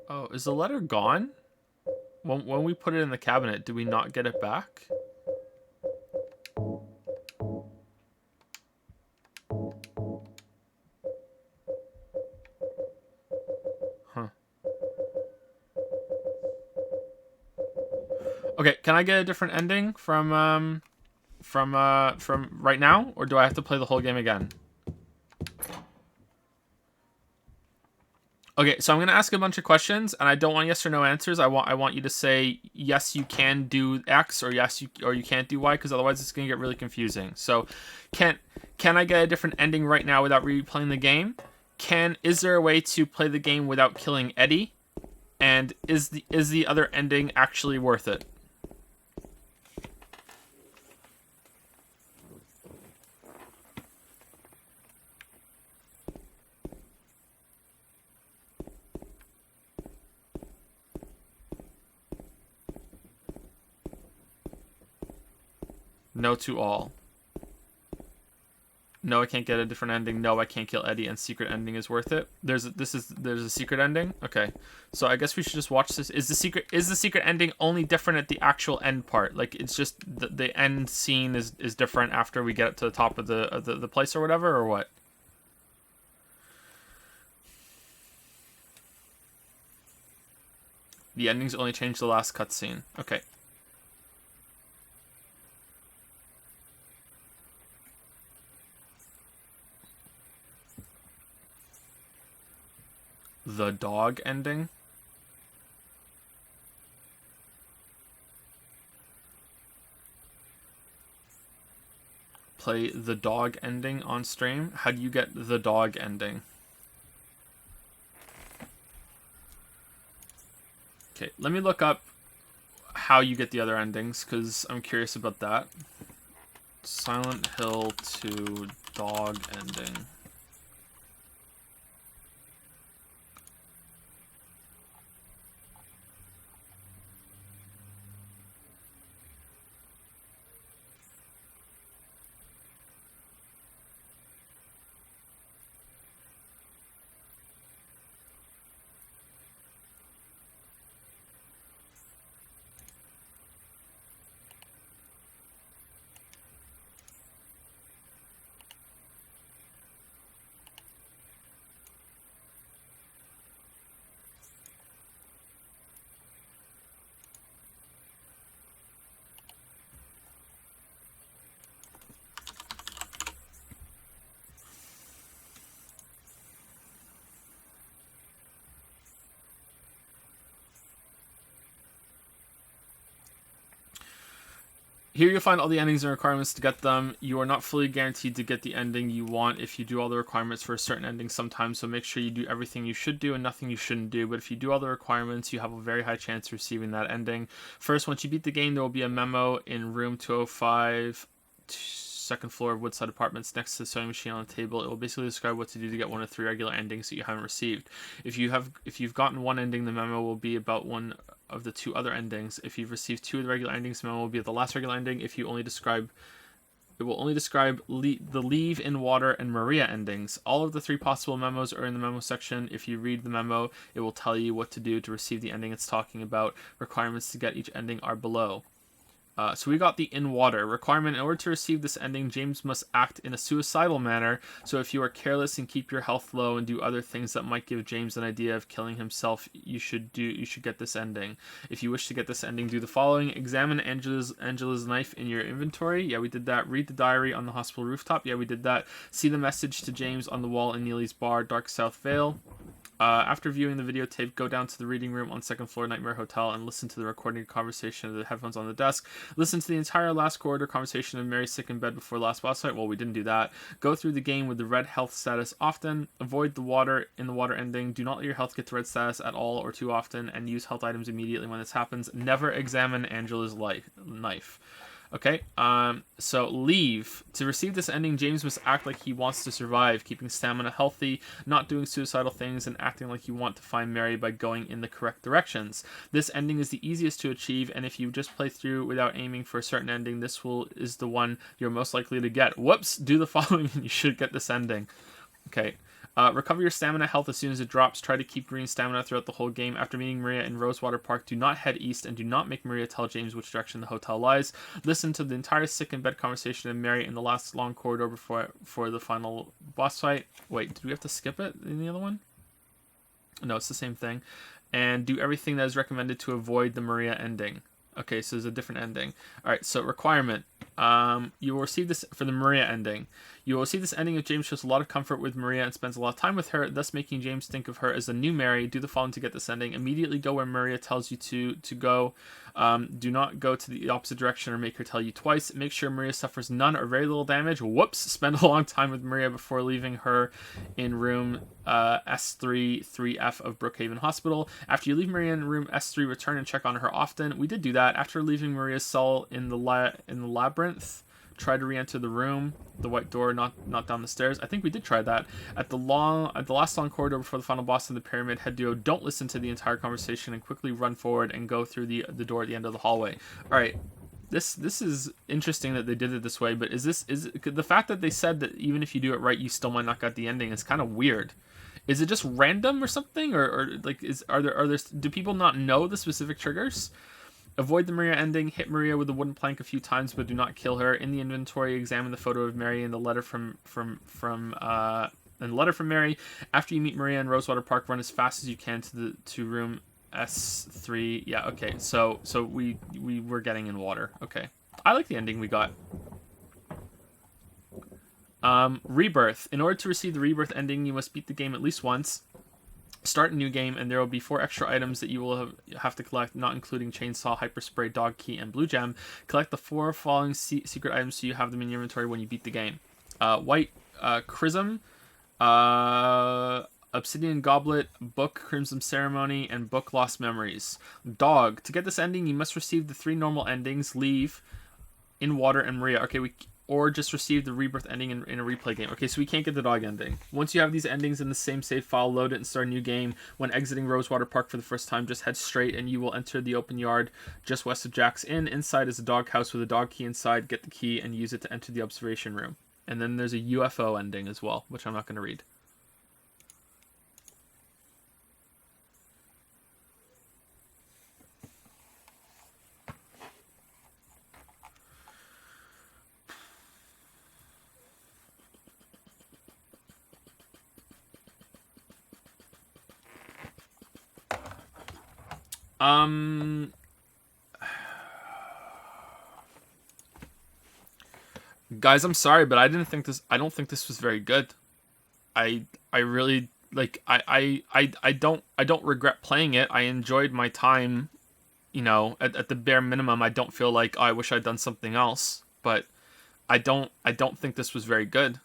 Oh, is the letter gone? When we put it in the cabinet, do we not get it back? Huh. Okay, can I get a different ending from right now, or do I have to play the whole game again? Okay, so I'm gonna ask a bunch of questions, and I don't want yes or no answers. I want you to say yes, you can do X, or yes, you can't do Y, because otherwise it's gonna get really confusing. So, can I get a different ending right now without replaying the game? Is there a way to play the game without killing Eddie? And is the other ending actually worth it? No to all. No, I can't get a different ending. No, I can't kill Eddie, and secret ending is worth it. There's a secret ending. Okay, so I guess we should just watch this. Is the secret ending only different at the actual end part? Like it's just the end scene is different after we get up to the top of the place or whatever, or what? The endings only change the last cutscene. Okay. the dog ending. Play the dog ending on stream. How do you get the dog ending? Okay, let me look up how you get the other endings, because I'm curious about that. Silent Hill 2 dog ending. Here you'll find all the endings and requirements to get them. You are not fully guaranteed to get the ending you want if you do all the requirements for a certain ending sometimes, so make sure you do everything you should do and nothing you shouldn't do. But if you do all the requirements, you have a very high chance of receiving that ending. First, once you beat the game, there will be a memo in room 205, second floor of Woodside Apartments, next to the sewing machine on the table. It will basically describe what to do to get one of 3 regular endings that you haven't received. If you've gotten one ending, the memo will be about one of the 2 other endings. If you've received 2 of the regular endings, the memo will be the last regular ending. If you only describe, it will only describe the Leave in Water and Maria endings. All of the 3 possible memos are in the memo section. If you read the memo, it will tell you what to do to receive the ending it's talking about. Requirements to get each ending are below. So we got the In Water requirement. In order to receive this ending, James must act in a suicidal manner. So if you are careless and keep your health low and do other things that might give James an idea of killing himself, you should get this ending. If you wish to get this ending, do the following: examine Angela's knife in your inventory. Yeah, we did that. Read the diary on the hospital rooftop. Yeah, we did that. See the message to James on the wall in Neely's bar, Dark South Vale. After viewing the videotape, go down to the reading room on 2nd floor Nightmare Hotel and listen to the recording conversation of the headphones on the desk. Listen to the entire last corridor conversation of Mary sick in bed before last boss fight. Well, we didn't do that. Go through the game with the red health status often. Avoid the water in the water ending. Do not let your health get to red status at all or too often, and use health items immediately when this happens. Never examine Angela's knife. Okay, so Leave. To receive this ending, James must act like he wants to survive, keeping stamina healthy, not doing suicidal things, and acting like you want to find Mary by going in the correct directions. This ending is the easiest to achieve, and if you just play through without aiming for a certain ending, this is the one you're most likely to get. Whoops! Do the following and you should get this ending. Okay. Recover your stamina health as soon as it drops. Try to keep green stamina throughout the whole game. After meeting Maria in Rosewater Park, do not head east and do not make Maria tell James which direction the hotel lies. Listen to the entire sick in bed conversation of Mary in the last long corridor before the final boss fight. Wait, did we have to skip it in the other one? No, it's the same thing. And do everything that is recommended to avoid the Maria ending. Okay, so there's a different ending. Alright, so requirement. You will receive this for the Maria ending. You will receive this ending if James shows a lot of comfort with Maria and spends a lot of time with her, thus making James think of her as the new Mary. Do the following to get this ending. Immediately go where Maria tells you to go. Do not go to the opposite direction or make her tell you twice. Make sure Maria suffers none or very little damage. Whoops! Spend a long time with Maria before leaving her in room S3 3F of Brookhaven Hospital. After you leave Maria in room S3, return and check on her often. We did do that. After leaving Maria's cell in the labyrinth, try to re-enter the room, the white door, not down the stairs. I think we did try that. At the last long corridor before the final boss in the pyramid, head duo, don't listen to the entire conversation and quickly run forward and go through the door at the end of the hallway. All right. This is interesting that they did it this way, but is the fact that they said that even if you do it right, you still might not get the ending is kind of weird. Is it just random or something, or like do people not know the specific triggers? Avoid the Maria ending. Hit Maria with a wooden plank a few times, but do not kill her. In the inventory, examine the photo of Mary and the letter from Mary. After you meet Maria in Rosewater Park, run as fast as you can to room S3. Yeah, okay. So we were getting in water. Okay. I like the ending we got. Rebirth. In order to receive the Rebirth ending, you must beat the game at least once. Start a new game, and there will be 4 extra items that you will have to collect, not including Chainsaw, Hyperspray, Dog Key, and Blue Gem. Collect the 4 following secret items so you have them in your inventory when you beat the game. White Chrism, Obsidian Goblet, Book Crimson Ceremony, and Book Lost Memories. Dog. To get this ending, you must receive the 3 normal endings, Leave, In Water, and Maria. Okay, or just receive the Rebirth ending in a replay game. Okay, so we can't get the dog ending. Once you have these endings in the same save file, load it and start a new game. When exiting Rosewater Park for the first time, just head straight and you will enter the open yard just west of Jack's Inn. Inside is a dog house with a dog key inside. Get the key and use it to enter the observation room. And then there's a UFO ending as well, which I'm not going to read. Guys, I'm sorry, but I don't think this was very good. I really like I don't regret playing it. I enjoyed my time, you know, at the bare minimum. I don't feel like I wish I'd done something else, but I don't think this was very good.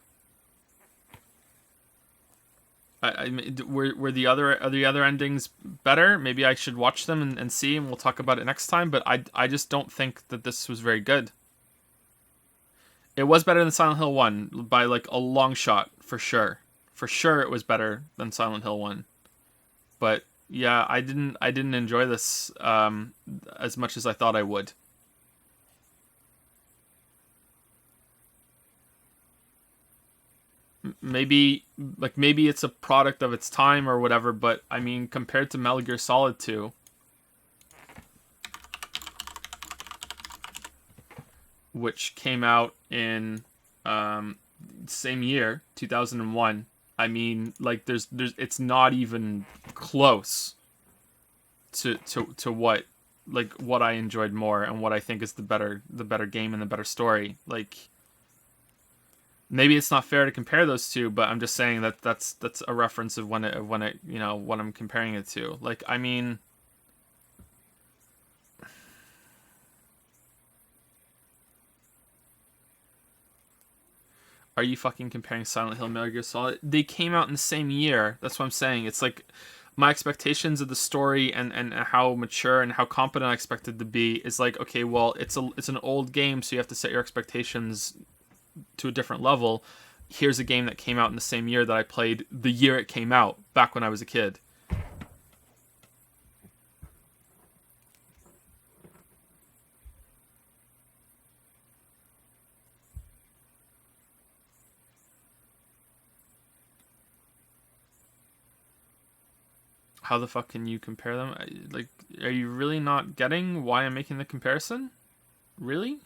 I mean, were the other endings better? Maybe I should watch them and see, and we'll talk about it next time. But I just don't think that this was very good. It was better than Silent Hill 1 by like a long shot, for sure. For sure, it was better than Silent Hill 1. But yeah, I didn't enjoy this as much as I thought I would. Maybe it's a product of its time or whatever, but I mean, compared to Metal Gear Solid 2, which came out in same year, 2001, I mean, like there's it's not even close to what I enjoyed more and what I think is the better game and the better story. Like, maybe it's not fair to compare those two, but I'm just saying that that's a reference of when it you know, what I'm comparing it to. Like, I mean, are you fucking comparing Silent Hill and Metal Gear Solid? They came out in the same year. That's what I'm saying. It's like my expectations of the story and how mature and how competent I expected to be is like, okay, well, it's an old game, so you have to set your expectations to a different level. Here's a game that came out in the same year that I played the year it came out, back when I was a kid. How the fuck can you compare them? Like, are you really not getting why I'm making the comparison? Really?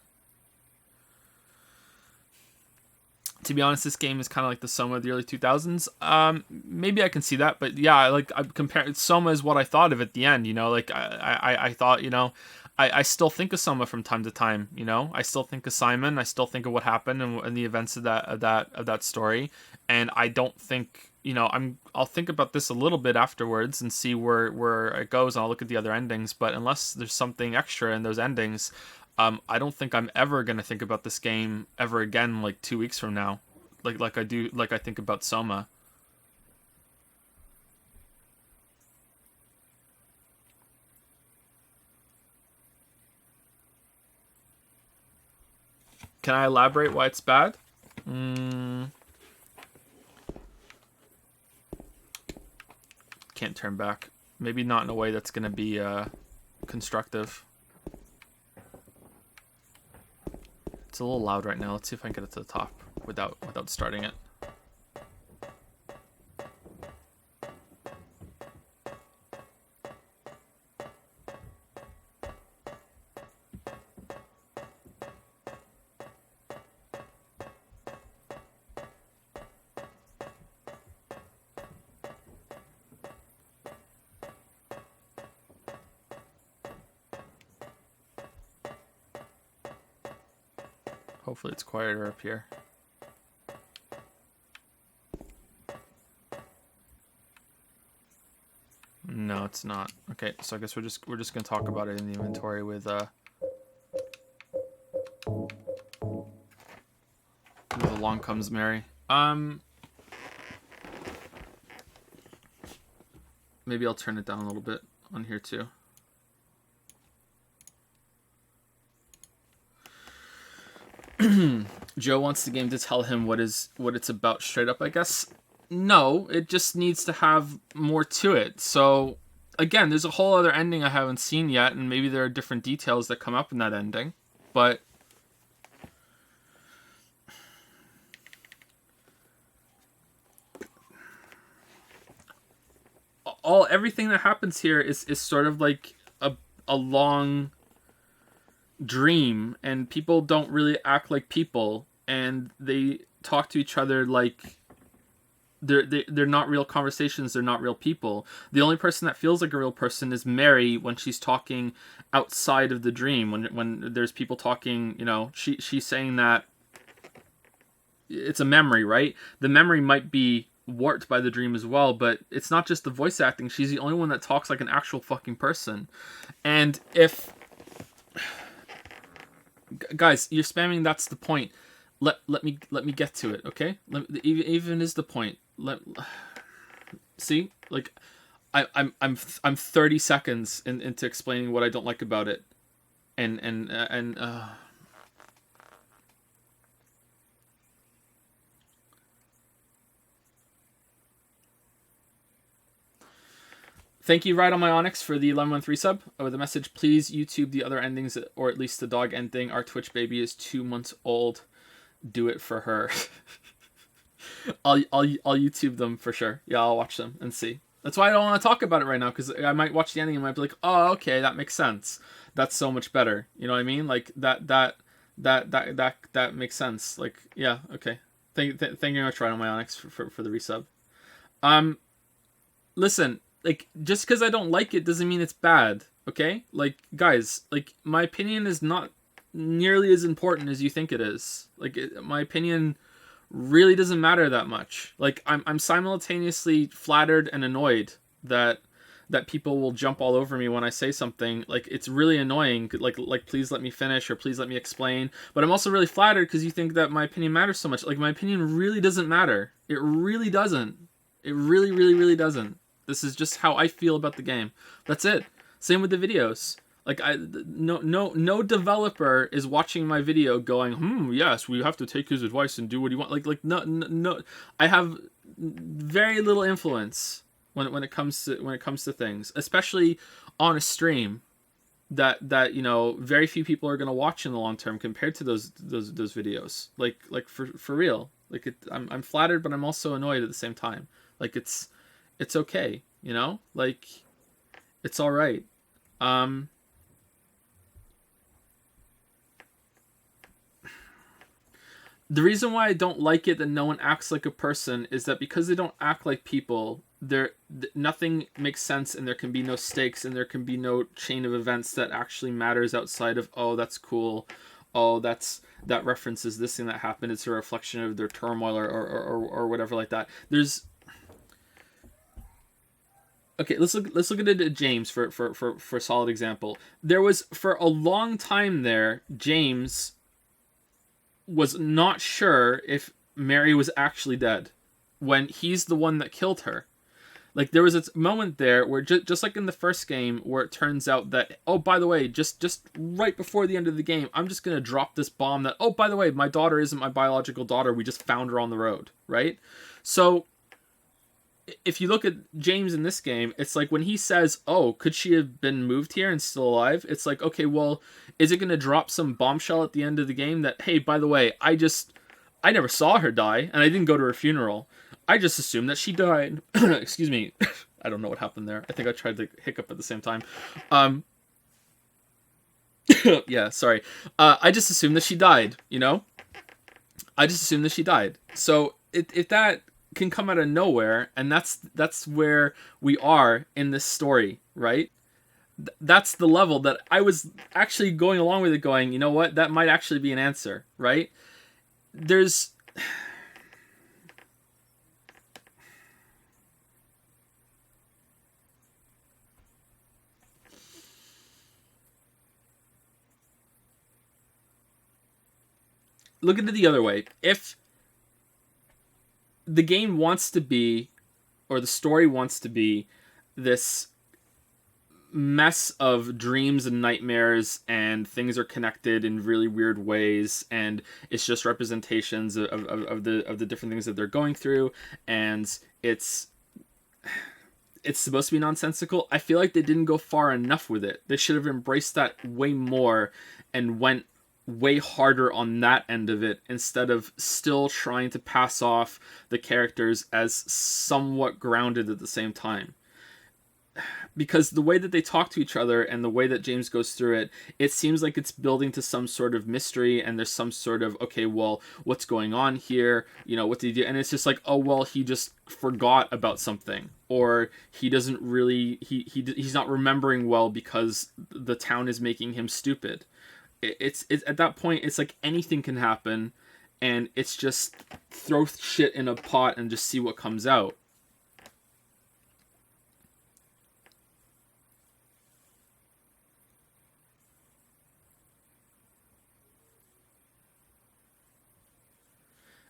To be honest, this game is kind of like the Soma of the early 2000s. Maybe I can see that, but yeah, like I compared Soma is what I thought of at the end. You know, like I thought, you know, I still think of Soma from time to time. You know, I still think of Simon. I still think of what happened and the events of that story. And I don't think, you know, I'll think about this a little bit afterwards and see where it goes, and I'll look at the other endings. But unless there's something extra in those endings, I don't think I'm ever gonna think about this game ever again. Like 2 weeks from now, like I think about Soma. Can I elaborate why it's bad? Can't turn back. Maybe not in a way that's gonna be constructive. It's a little loud right now. Let's see if I can get it to the top without starting it. Hopefully it's quieter up here. No, it's not. Okay, so I guess we're just gonna talk about it in the inventory with Along Comes Mary. Maybe I'll turn it down a little bit on here too. Joe wants the game to tell him what it's about straight up, I guess. No, it just needs to have more to it. So, again, there's a whole other ending I haven't seen yet, and maybe there are different details that come up in that ending. But everything that happens here is sort of like a long dream, and people don't really act like people, and they talk to each other like they're not real conversations. They're not real people. The only person that feels like a real person is Mary when she's talking outside of the dream. When there's people talking, you know, she's saying that it's a memory, right? The memory might be warped by the dream as well, but it's not just the voice acting. She's the only one that talks like an actual fucking person. And if guys, you're spamming, that's the point. Let me get to it, okay? Even is the point. See, like I'm 30 seconds into explaining what I don't like about it, and thank you, Ride on My Onyx, for the 1113 sub with the message. Please YouTube the other endings, or at least the dog ending. Our Twitch baby is 2 months old. Do it for her. I'll YouTube them for sure. Yeah, I'll watch them and see. That's why I don't want to talk about it right now, because I might watch the ending and might be like, oh, okay, that makes sense. That's so much better. You know what I mean? Like that makes sense. Like, yeah, okay. Thank you very much, Ride on My Onyx, for the resub. Listen. Like, just because I don't like it doesn't mean it's bad, okay? Like, guys, like, my opinion is not nearly as important as you think it is. Like, my opinion really doesn't matter that much. Like, I'm simultaneously flattered and annoyed that people will jump all over me when I say something. Like, it's really annoying. Like please let me finish, or please let me explain. But I'm also really flattered because you think that my opinion matters so much. Like, my opinion really doesn't matter. It really doesn't. It really, really, really doesn't. This is just how I feel about the game. That's it. Same with the videos. Like, no developer is watching my video going, yes, we have to take his advice and do what he wants. Like no. I have very little influence when it comes to things, especially on a stream that you know, very few people are gonna watch in the long term compared to those videos. Like for real. Like, I'm flattered, but I'm also annoyed at the same time. Like, it's okay, you know? Like, it's all right. The reason why I don't like it that no one acts like a person is that because they don't act like people, nothing makes sense, and there can be no stakes, and there can be no chain of events that actually matters outside of, oh, that's cool, oh, that references this thing that happened, it's a reflection of their turmoil or whatever like that. There's Okay, let's look at it at James for a solid example. There was, for a long time there, James was not sure if Mary was actually dead when he's the one that killed her. Like, there was a moment there where just like in the first game, where it turns out that, oh, by the way, just right before the end of the game, I'm just gonna drop this bomb that, oh, by the way, my daughter isn't my biological daughter, we just found her on the road, right? So if you look at James in this game, it's like when he says, oh, could she have been moved here and still alive? It's like, okay, well, is it going to drop some bombshell at the end of the game that, hey, by the way, I never saw her die, and I didn't go to her funeral. I just assumed that she died. Excuse me. I don't know what happened there. I think I tried to hiccup at the same time. Yeah, sorry. I just assumed that she died, you know? I just assumed that she died. So if that can come out of nowhere, and that's where we are in this story, right? That's the level that I was actually going along with it, going, you know what, that might actually be an answer, right? There's look at it the other way. If the game wants to be, or the story wants to be, this mess of dreams and nightmares, and things are connected in really weird ways, and it's just representations of the different things that they're going through, and it's supposed to be nonsensical. I feel like they didn't go far enough with it. They should have embraced that way more and went way harder on that end of it, instead of still trying to pass off the characters as somewhat grounded at the same time. Because the way that they talk to each other and the way that James goes through it, it seems like it's building to some sort of mystery, and there's some sort of, okay, well, what's going on here? You know, what did he do? And it's just like, oh, well, he just forgot about something, or he doesn't really, he's not remembering well because the town is making him stupid. It's at that point, it's like anything can happen, and it's just throw shit in a pot and just see what comes out.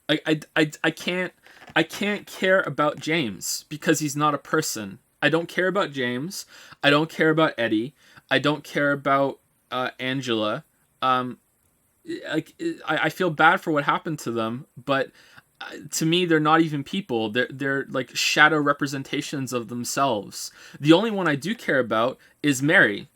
I can't care about James because he's not a person. I don't care about James. I don't care about Eddie. I don't care about Angela. I feel bad for what happened to them, but to me, they're not even people. They're like shadow representations of themselves. The only one I do care about is Mary.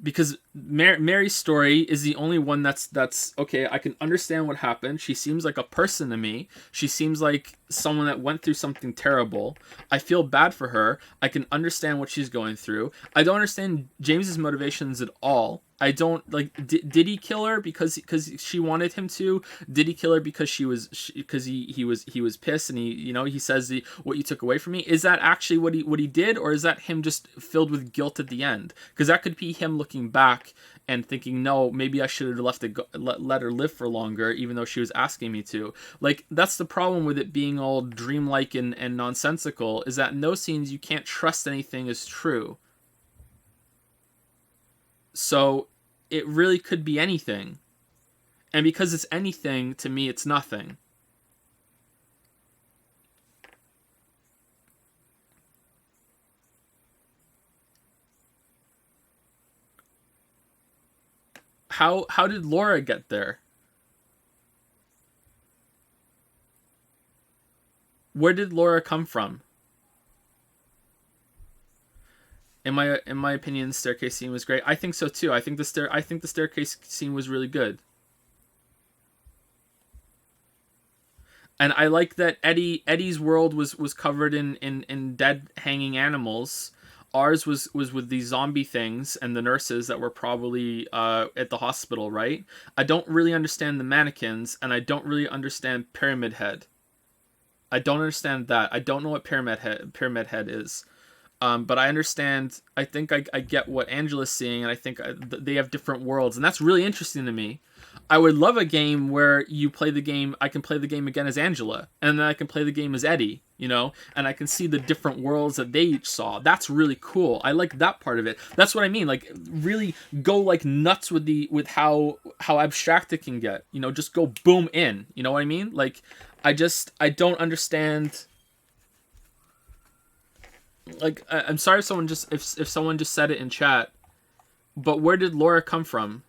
Because Mary's story is the only one that's okay. I can understand what happened. She seems like a person to me. She seems like someone that went through something terrible. I feel bad for her. I can understand what she's going through. I don't understand James's motivations at all. I don't like. Did he kill her because she wanted him to? Did he kill her because he was pissed, and he says what you took away from me? Is that actually what he did, or is that him just filled with guilt at the end? Because that could be him looking back and thinking, no, maybe I should have let her live for longer, even though she was asking me to. Like, that's the problem with it being all dreamlike and nonsensical, is that in those scenes you can't trust anything as true. So it really could be anything. And because it's anything, to me, it's nothing. How did Laura get there? Where did Laura come from? In my opinion, the staircase scene was great. I think so too. I think the staircase scene was really good. And I like that Eddie's world was covered in dead hanging animals. Ours was with these zombie things and the nurses that were probably at the hospital, right? I don't really understand the mannequins, and I don't really understand Pyramid Head. I don't understand that. I don't know what Pyramid Head is. But I understand, I think I get what Angela's seeing, and I think they have different worlds, and that's really interesting to me. I would love a game where you play the game, I can play the game again as Angela, and then I can play the game as Eddie, and I can see the different worlds that they each saw. That's really cool. I like that part of it. That's what I mean, like, really go like nuts with how abstract it can get, just go boom in, you know what I mean? Like, I don't understand. Like, I'm sorry if someone just said it in chat, but where did Laura come from?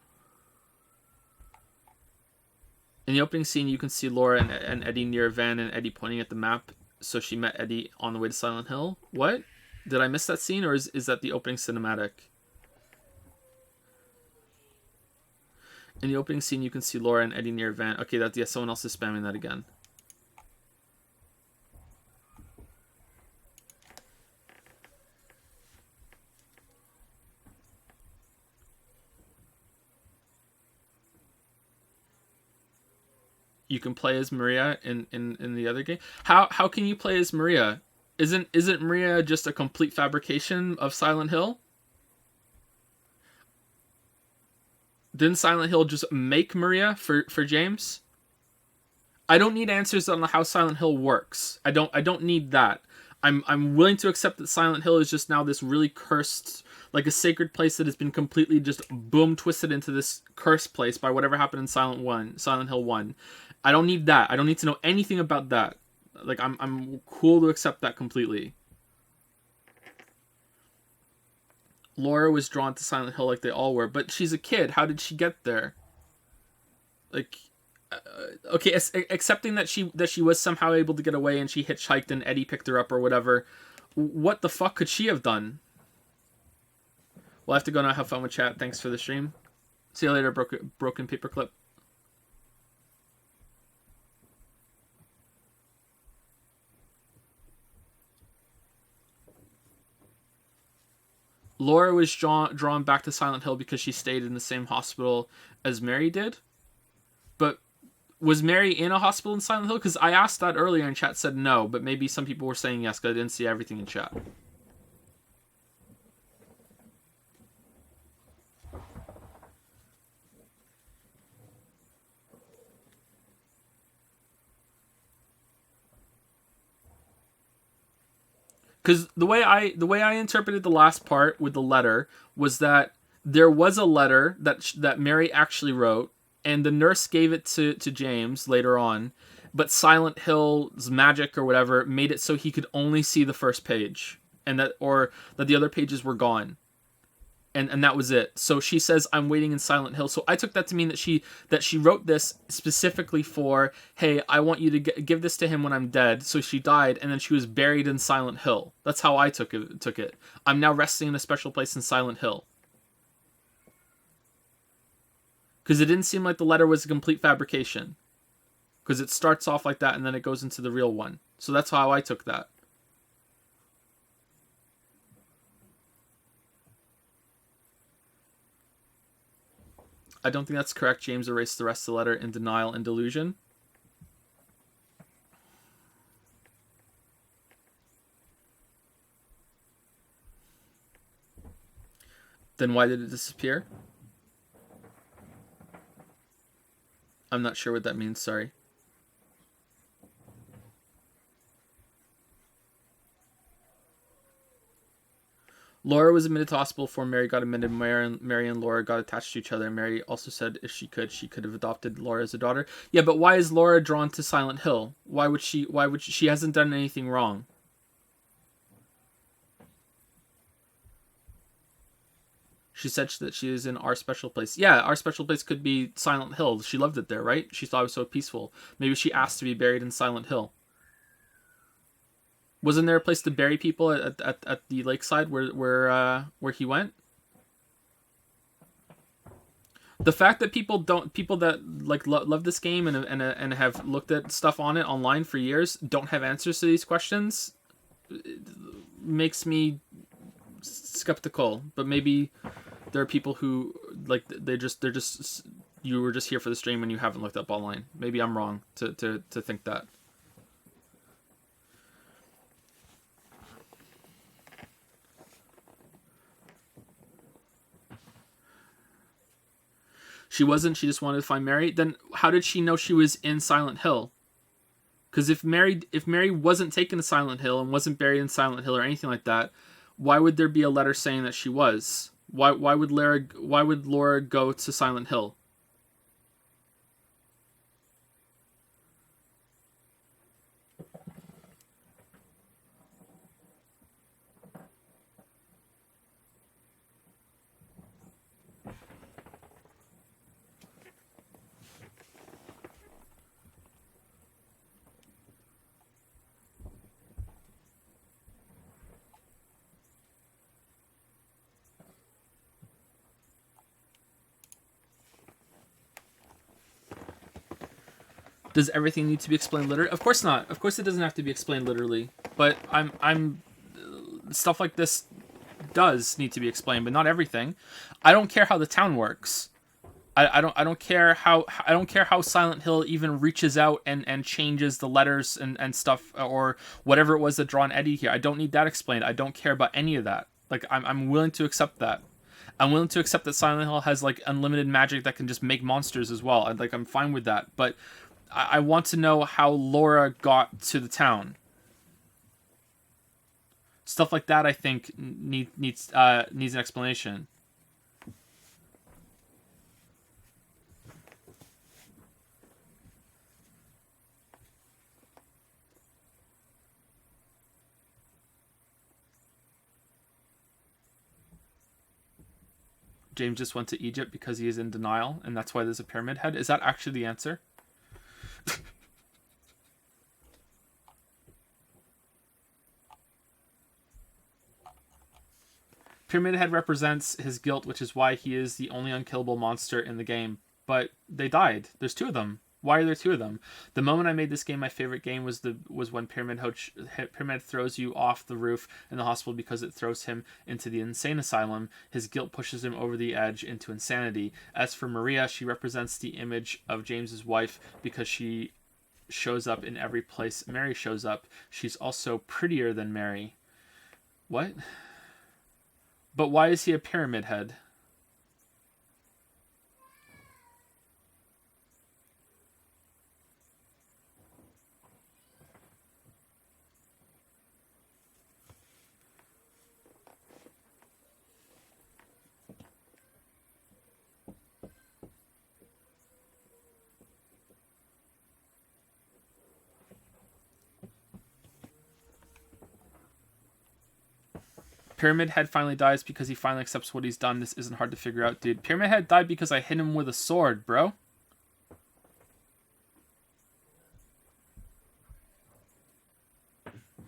In the opening scene, you can see Laura and Eddie near a van, and Eddie pointing at the map, so she met Eddie on the way to Silent Hill. What? Did I miss that scene, or is that the opening cinematic? In the opening scene, you can see Laura and Eddie near a van. Okay, someone else is spamming that again. You can play as Maria in the other game. How can you play as Maria? Isn't Maria just a complete fabrication of Silent Hill? Didn't Silent Hill just make Maria for James? I don't need answers on how Silent Hill works. I don't need that. I'm willing to accept that Silent Hill is just now this really cursed like a sacred place that has been completely just boom twisted into this cursed place by whatever happened in Silent Hill 1. I don't need that. I don't need to know anything about that. Like, I'm cool to accept that completely. Laura was drawn to Silent Hill like they all were, but she's a kid. How did she get there? Like, okay, accepting that she was somehow able to get away and she hitchhiked and Eddie picked her up or whatever. What the fuck could she have done? We'll have to go now. Have fun with chat. Thanks for the stream. See you later, broken paperclip. Laura was drawn back to Silent Hill because she stayed in the same hospital as Mary did. But was Mary in a hospital in Silent Hill? Because I asked that earlier and chat said no, but maybe some people were saying yes because I didn't see everything in chat. Because the way I interpreted the last part with the letter was that there was a letter that Mary actually wrote, and the nurse gave it to James later on, but Silent Hill's magic or whatever made it so he could only see the first page, and that the other pages were gone. And that was it. So she says, I'm waiting in Silent Hill. So I took that to mean that she wrote this specifically for, hey, I want you to give this to him when I'm dead. So she died, and then she was buried in Silent Hill. That's how I took it. I'm now resting in a special place in Silent Hill. Because it didn't seem like the letter was a complete fabrication. Because it starts off like that, and then it goes into the real one. So that's how I took that. I don't think that's correct. James erased the rest of the letter in denial and delusion. Then why did it disappear? I'm not sure what that means, sorry. Laura was admitted to hospital before Mary got admitted. Mary and Laura got attached to each other. Mary also said if she could have adopted Laura as a daughter. Yeah, but why is Laura drawn to Silent Hill? Why would she hasn't done anything wrong. She said that she is in our special place. Yeah, our special place could be Silent Hill. She loved it there, right? She thought it was so peaceful. Maybe she asked to be buried in Silent Hill. Wasn't there a place to bury people at the lakeside where he went? The fact that people that like love this game and have looked at stuff on it online for years don't have answers to these questions makes me skeptical. But maybe there are people who like they're just you were just here for the stream and you haven't looked up online. Maybe I'm wrong to think that. She wasn't. She just wanted to find Mary. Then how did she know she was in Silent Hill? Because if Mary wasn't taken to Silent Hill and wasn't buried in Silent Hill or anything like that, why would there be a letter saying that she was? Why would Laura go to Silent Hill? Does everything need to be explained literally? Of course not. Of course it doesn't have to be explained literally. But I'm stuff like this does need to be explained, but not everything. I don't care how the town works. I don't care how Silent Hill even reaches out and changes the letters and stuff or whatever it was that drawn Eddie here. I don't need that explained. I don't care about any of that. Like I'm willing to accept that. I'm willing to accept that Silent Hill has like unlimited magic that can just make monsters as well. I'm fine with that. But I want to know how Laura got to the town. Stuff like that, I think, needs an explanation. James just went to Egypt because he is in denial, and that's why there's a pyramid head. Is that actually the answer? Pyramid Head represents his guilt, which is why he is the only unkillable monster in the game. But they died. There's 2 of them. Why are there 2 of them? The moment I made this game my favorite game was when Pyramid throws you off the roof in the hospital because it throws him into the insane asylum. His guilt pushes him over the edge into insanity. As for Maria, she represents the image of James's wife because she shows up in every place Mary shows up. She's also prettier than Mary. What? But why is he a pyramid head? Pyramid Head finally dies because he finally accepts what he's done. This isn't hard to figure out, dude. Pyramid Head died because I hit him with a sword, bro.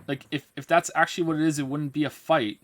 Like, if that's actually what it is, it wouldn't be a fight.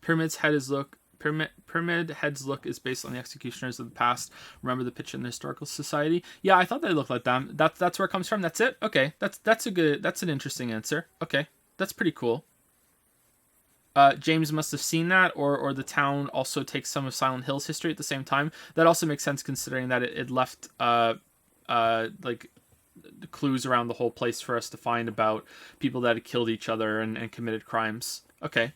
Pyramid Head's look is based on the executioners of the past. Remember the picture in the Historical Society? Yeah, I thought they looked like them. That's where it comes from. That's it. Okay, that's an interesting answer. Okay, that's pretty cool. James must have seen that, or the town also takes some of Silent Hill's history at the same time. That also makes sense considering that it left like clues around the whole place for us to find about people that had killed each other and committed crimes. Okay.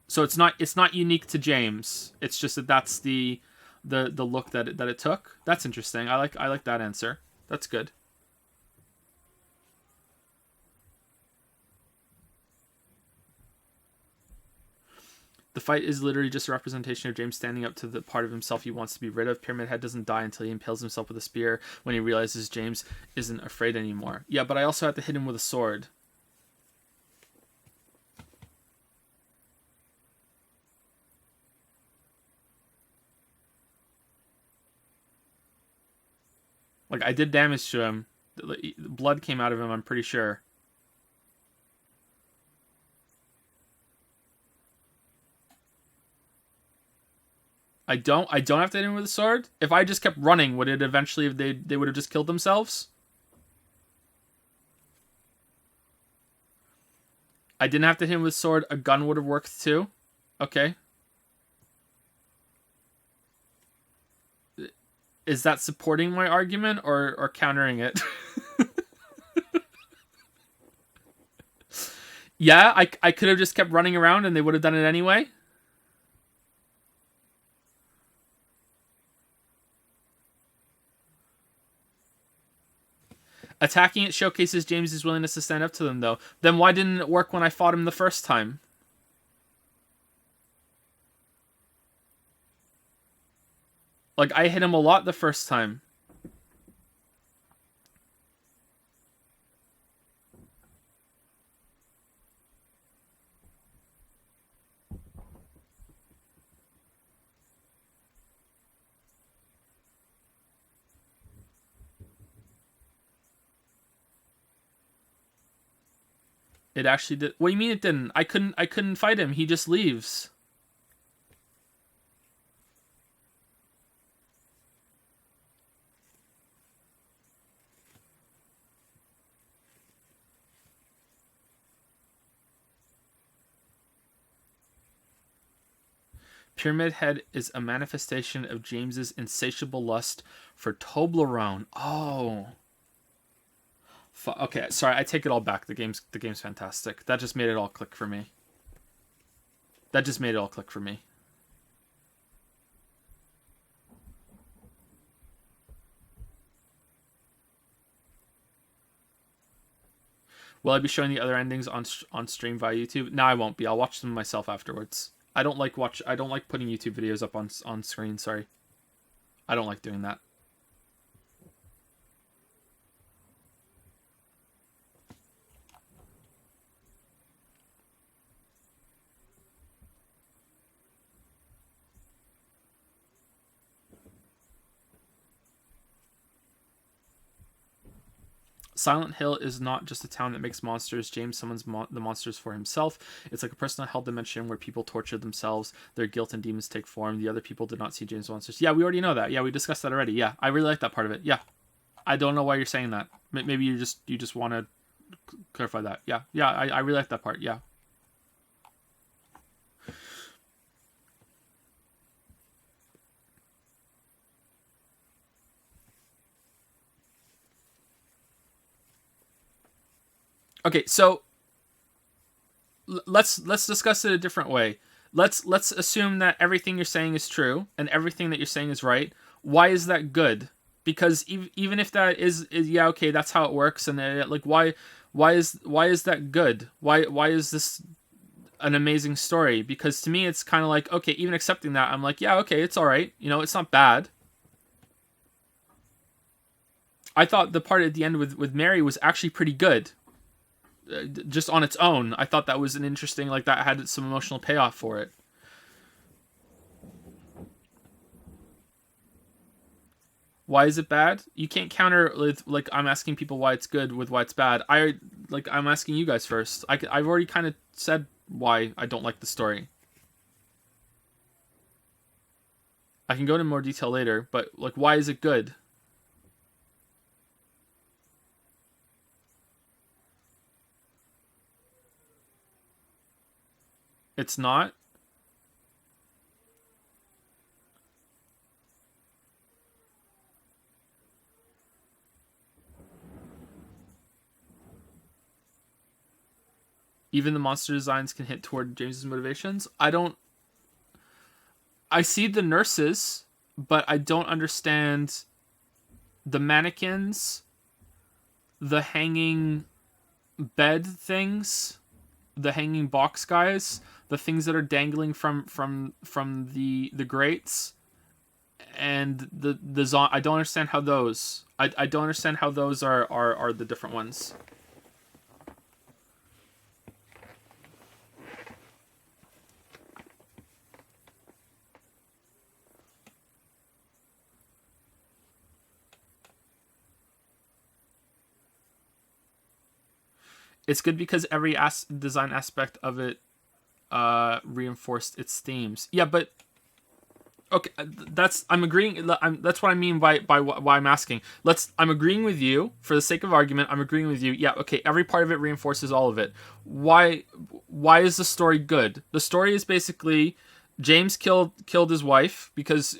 So it's not unique to James. It's just that's the look that it took. That's interesting. I like that answer. That's good. The fight is literally just a representation of James standing up to the part of himself he wants to be rid of. Pyramid Head doesn't die until he impales himself with a spear when he realizes James isn't afraid anymore. Yeah, but I also have to hit him with a sword. Like, I did damage to him. Blood came out of him, I'm pretty sure. I don't have to hit him with a sword? If I just kept running, would it eventually, they would have just killed themselves? I didn't have to hit him with a sword. A gun would have worked too. Okay. Is that supporting my argument or countering it? Yeah, I could have just kept running around and they would have done it anyway. Attacking it showcases James's willingness to stand up to them, though. Then why didn't it work when I fought him the first time? Like, I hit him a lot the first time. It actually did. What do you mean it didn't? I couldn't fight him. He just leaves. Pyramid Head is a manifestation of James's insatiable lust for Toblerone. Oh. Okay, sorry, I take it all back. The game's fantastic. That just made it all click for me. Will I be showing the other endings on stream via YouTube? No, I won't be. I'll watch them myself afterwards. I don't like putting YouTube videos up on screen, sorry. I don't like doing that. Silent Hill is not just a town that makes monsters. James summons the monsters for himself. It's like a personal hell dimension where people torture themselves. Their guilt and demons take form. The other people did not see James monsters. Yeah, we already know that. Yeah, we discussed that already. Yeah, I really like that part of it. Yeah, I don't know why you're saying that. Maybe you just want to clarify that. Yeah, I really like that part. Yeah. Okay, so let's discuss it a different way. Let's assume that everything you're saying is true and everything that you're saying is right. Why is that good? Because even if that is yeah, okay, that's how it works, and like why is that good? Why is this an amazing story? Because to me it's kind of like, okay, even accepting that, I'm like, yeah, okay, it's all right. You know, it's not bad. I thought the part at the end with Mary was actually pretty good. Just on its own, I thought that was an interesting, like, that had some emotional payoff for it. Why is it bad? You can't counter with, like, I'm asking people why it's good with why it's bad. I'm asking you guys first. I've already kind of said why I don't like the story. I can go into more detail later, but, like, why is it good? It's not? Even the monster designs can hit toward James's motivations? I see the nurses, but I don't understand the mannequins, the hanging bed things, the hanging box guys, the things that are dangling from the grates, and the I don't understand how those. I don't understand how those are the different ones. It's good because every design aspect of it reinforced its themes. Yeah, but okay, I'm agreeing. That's what I mean by why I'm asking. I'm agreeing with you for the sake of argument. I'm agreeing with you. Yeah, okay. Every part of it reinforces all of it. Why is the story good? The story is basically James killed his wife because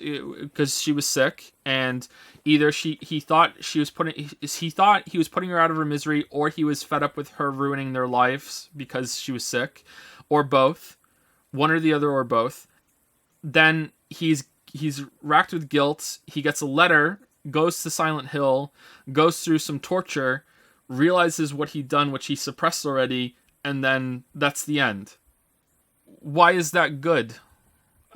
she was sick, and either he thought he was putting her out of her misery, or he was fed up with her ruining their lives because she was sick, or both, one or the other, or both. Then he's racked with guilt. He gets a letter, goes to Silent Hill, goes through some torture, realizes what he'd done, which he suppressed already, and then that's the end. Why is that good?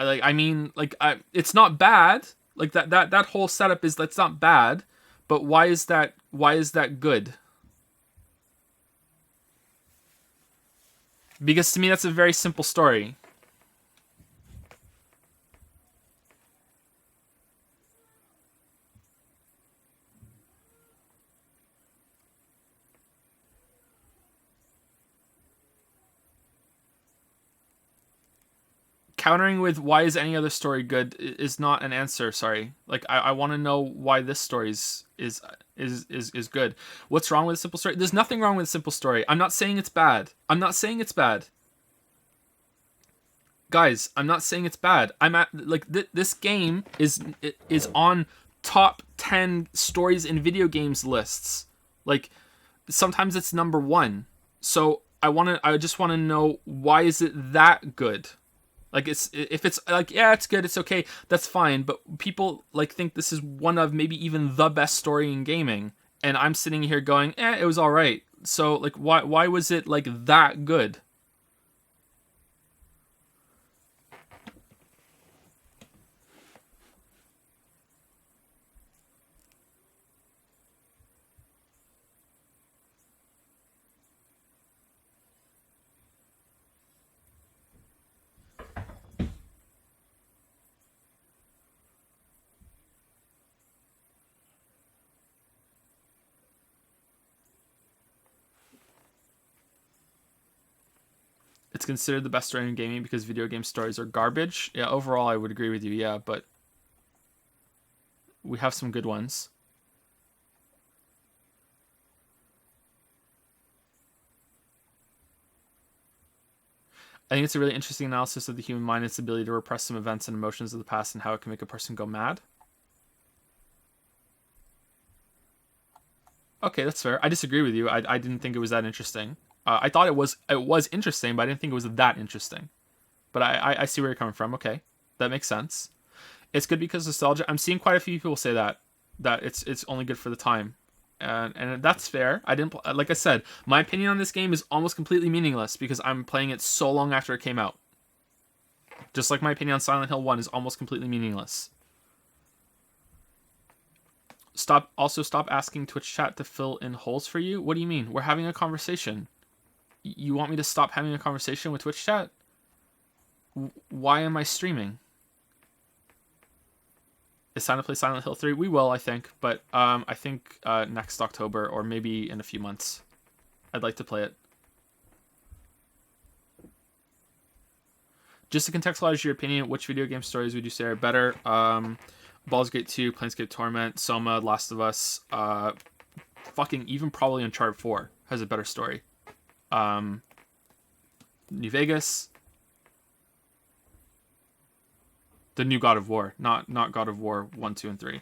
It's not bad. Like that whole setup that's not bad, but why is that good? Because to me that's a very simple story. countering with why is any other story good is not an answer. Sorry. Like I want to know why this story is good. What's wrong with a simple story? There's nothing wrong with a simple story. I'm not saying it's bad. I'm not saying it's bad. Guys, I'm not saying it's bad. I'm at like this game is on top 10 stories in video games lists. Like sometimes it's number 1. So I just want to know, why is it that good? Like if it's like, yeah, it's good, it's okay, that's fine, but people like think this is one of maybe even the best story in gaming, and I'm sitting here going, it was all right. So like why was it like that good? It's considered the best story in gaming because video game stories are garbage. Yeah, overall I would agree with you, yeah, but we have some good ones. I think it's a really interesting analysis of the human mind, its ability to repress some events and emotions of the past and how it can make a person go mad. Okay, that's fair. I disagree with you. I didn't think it was that interesting. I thought it was interesting, but I didn't think it was that interesting. But I see where you're coming from. Okay, that makes sense. It's good because nostalgia. I'm seeing quite a few people say that it's only good for the time, and that's fair. I didn't like I said, my opinion on this game is almost completely meaningless because I'm playing it so long after it came out. Just like my opinion on Silent Hill 1 is almost completely meaningless. Stop asking Twitch chat to fill in holes for you. What do you mean? We're having a conversation. You want me to stop having a conversation with Twitch chat? Why am I streaming? It's time to play Silent Hill 3. We will, I think, but I think next October or maybe in a few months. I'd like to play it. Just to contextualize your opinion, which video game stories would you say are better? Baldur's Gate 2, Planescape Torment, Soma, Last of Us, fucking even probably Uncharted 4 has a better story. New Vegas, the new God of War, not God of War 1, 2, and 3.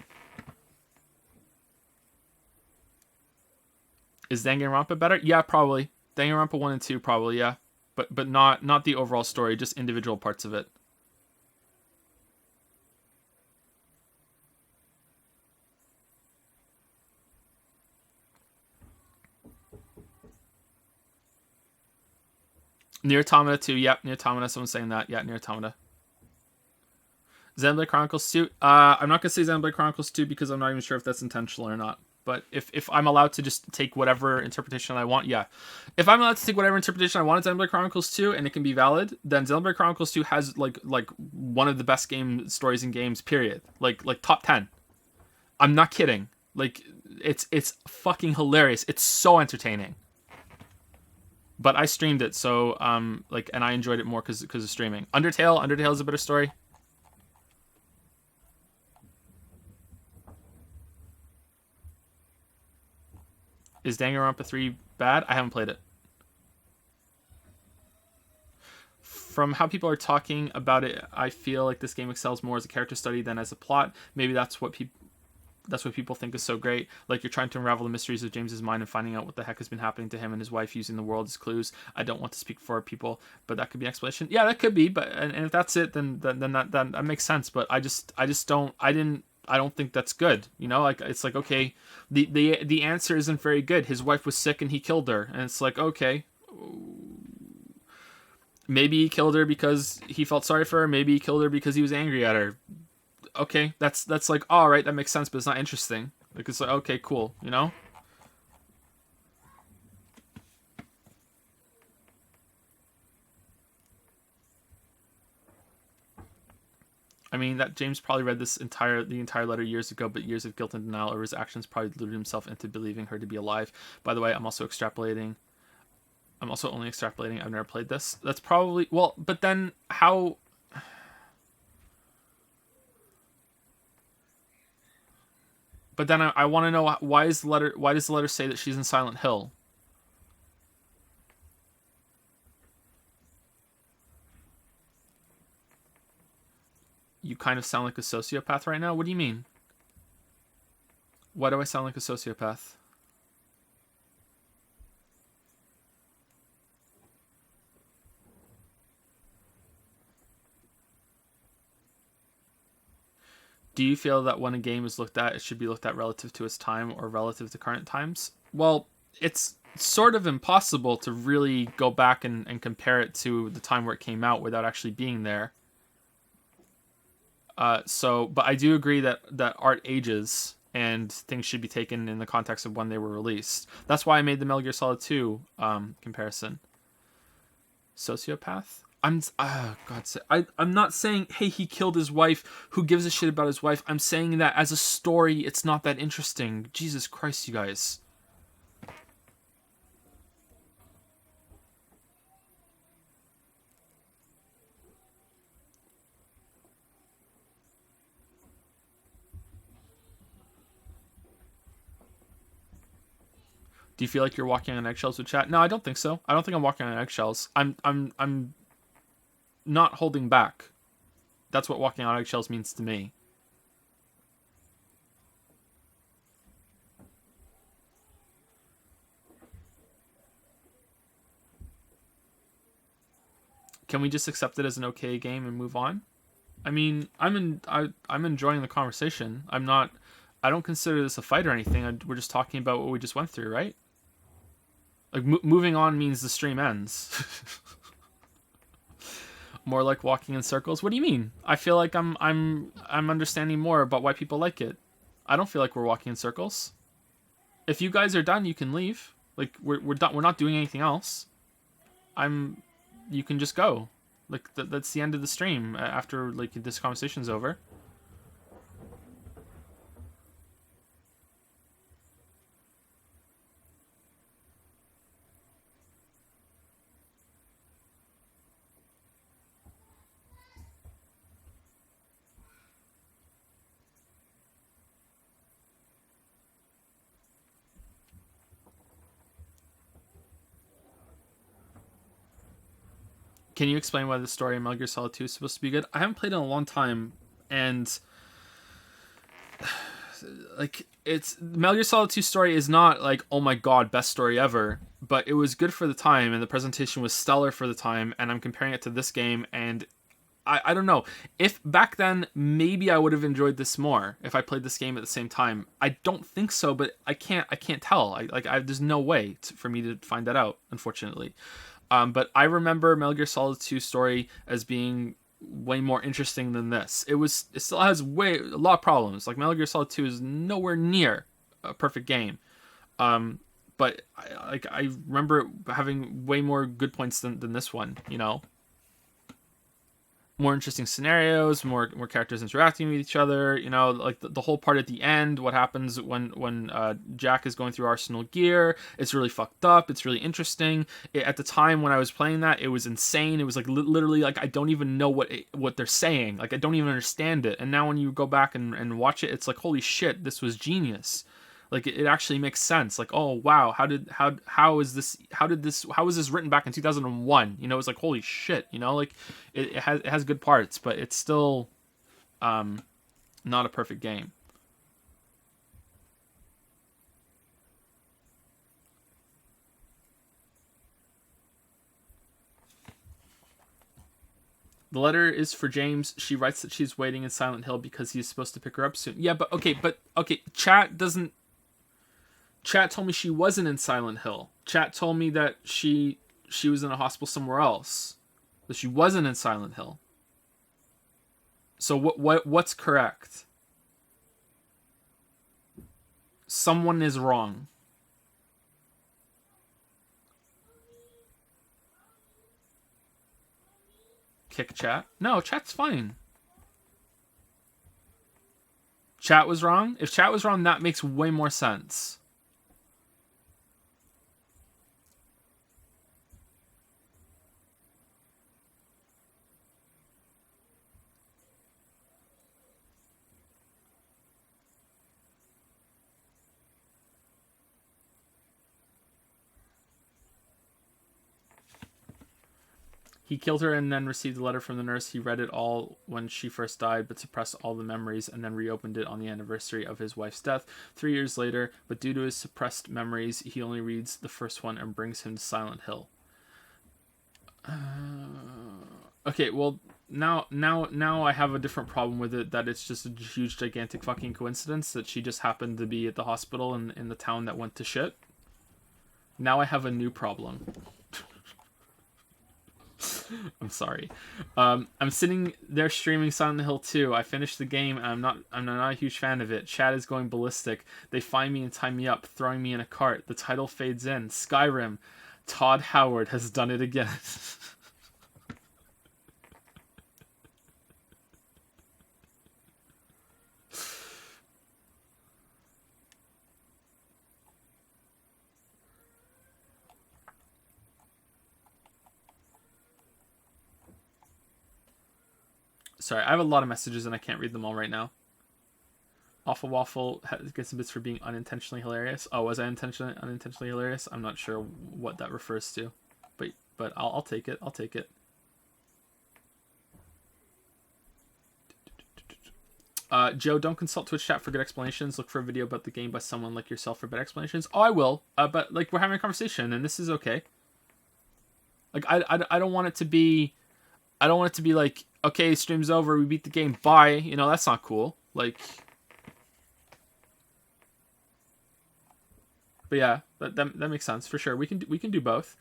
Is Danganronpa better? Yeah, probably. Danganronpa 1 and 2 probably, yeah. But not the overall story, just individual parts of it. Nier Automata 2, yep, Nier Automata, someone's saying that. Yeah, Nier Automata. Xenoblade Chronicles 2. I'm not going to say Xenoblade Chronicles 2 because I'm not even sure if that's intentional or not. But if I'm allowed to just take whatever interpretation I want, yeah. If I'm allowed to take whatever interpretation I want in Xenoblade Chronicles 2 and it can be valid, then Xenoblade Chronicles 2 has like one of the best game stories in games, period. Like top 10. I'm not kidding. Like it's fucking hilarious. It's so entertaining. But I streamed it, so and I enjoyed it more because of streaming. Undertale is a better story. Is Danganronpa 3 bad? I haven't played it. From how people are talking about it, I feel like this game excels more as a character study than as a plot. Maybe that's what people think is so great. Like you're trying to unravel the mysteries of James's mind and finding out what the heck has been happening to him and his wife using the world as clues. I don't want to speak for people, but that could be an explanation. Yeah, that could be. But and if that's it, then that makes sense. But I don't think that's good. You know, like it's like, okay, the answer isn't very good. His wife was sick and he killed her, and it's like, okay, maybe he killed her because he felt sorry for her. Maybe he killed her because he was angry at her. Okay, that's like, all right, that makes sense, but it's not interesting. Like it's like, okay, cool, you know. I mean, that James probably read the entire letter years ago, but years of guilt and denial over his actions probably deluded himself into believing her to be alive. By the way, I'm also only extrapolating. I've never played this. That's probably, well, but then how... But then I want to know why does the letter say that she's in Silent Hill? You kind of sound like a sociopath right now. What do you mean? Why do I sound like a sociopath? Do you feel that when a game is looked at, it should be looked at relative to its time or relative to current times? Well, it's sort of impossible to really go back and compare it to the time where it came out without actually being there. But I do agree that art ages and things should be taken in the context of when they were released. That's why I made the Metal Gear Solid 2 comparison. Sociopath? I'm not saying, hey, he killed his wife. Who gives a shit about his wife? I'm saying that as a story, it's not that interesting. Jesus Christ, you guys. Do you feel like you're walking on eggshells with chat? No, I don't think so. I don't think I'm walking on eggshells. I'm not holding back. That's what walking on eggshells means to me. Can we just accept it as an okay game and move on? I mean, I'm enjoying the conversation. I don't consider this a fight or anything. We're just talking about what we just went through, right? Like moving on means the stream ends. More like walking in circles. What do you mean? I feel like I'm understanding more about why people like it. I don't feel like we're walking in circles. If you guys are done, you can leave. Like we're done. We're not doing anything else. You can just go. Like that's the end of the stream after like this conversation's over. Can you explain why the story in Metal Gear Solid 2 is supposed to be good? I haven't played it in a long time, and like Metal Gear Solid 2 story is not like, oh my god, best story ever, but it was good for the time, and the presentation was stellar for the time, and I'm comparing it to this game, and I don't know. If back then, maybe I would have enjoyed this more if I played this game at the same time. I don't think so, but I can't tell. There's no way for me to find that out, unfortunately. But I remember Metal Gear Solid 2 story as being way more interesting than this. It still has a lot of problems. Like Metal Gear Solid 2 is nowhere near a perfect game. But I remember it having way more good points than this one, you know? More interesting scenarios, more characters interacting with each other, you know, like the whole part at the end, what happens when Jack is going through Arsenal gear. It's really fucked up. It's really interesting. At the time when I was playing that, it was insane. It was like literally like I don't even know what they're saying. Like I don't even understand it. And now when you go back and watch it, it's like, holy shit, this was genius. Like it actually makes sense. Like, oh wow, how was this written back in 2001? You know, it's like, holy shit, you know, like it has good parts, but it's still not a perfect game. The letter is for James. She writes that she's waiting in Silent Hill because he's supposed to pick her up soon. Yeah, but okay. Chat told me she wasn't in Silent Hill. Chat told me that she was in a hospital somewhere else. That she wasn't in Silent Hill. So what's correct? Someone is wrong. Kick chat? No, chat's fine. Chat was wrong? If chat was wrong, that makes way more sense. He killed her and then received a letter from the nurse. He read it all when she first died, but suppressed all the memories and then reopened it on the anniversary of his wife's death 3 years later. But due to his suppressed memories, he only reads the first one and brings him to Silent Hill. Okay, well, now I have a different problem with it, that it's just a huge, gigantic fucking coincidence that she just happened to be at the hospital in the town that went to shit. Now I have a new problem. I'm sorry. I'm sitting there streaming Silent Hill 2. I finished the game and I'm not a huge fan of it. Chat is going ballistic. They find me and tie me up, throwing me in a cart. The title fades in. Skyrim. Todd Howard has done it again. Sorry, I have a lot of messages and I can't read them all right now. Awful Waffle gets some bits for being unintentionally hilarious. Oh, was I unintentionally hilarious? I'm not sure what that refers to, but I'll take it. I'll take it. Joe, don't consult Twitch chat for good explanations. Look for a video about the game by someone like yourself for better explanations. Oh, I will. But like, we're having a conversation and this is okay. Like, I don't want it to be. I don't want it to be like, okay, stream's over, we beat the game, bye. You know, that's not cool. Like, but yeah, that makes sense for sure. We can do both.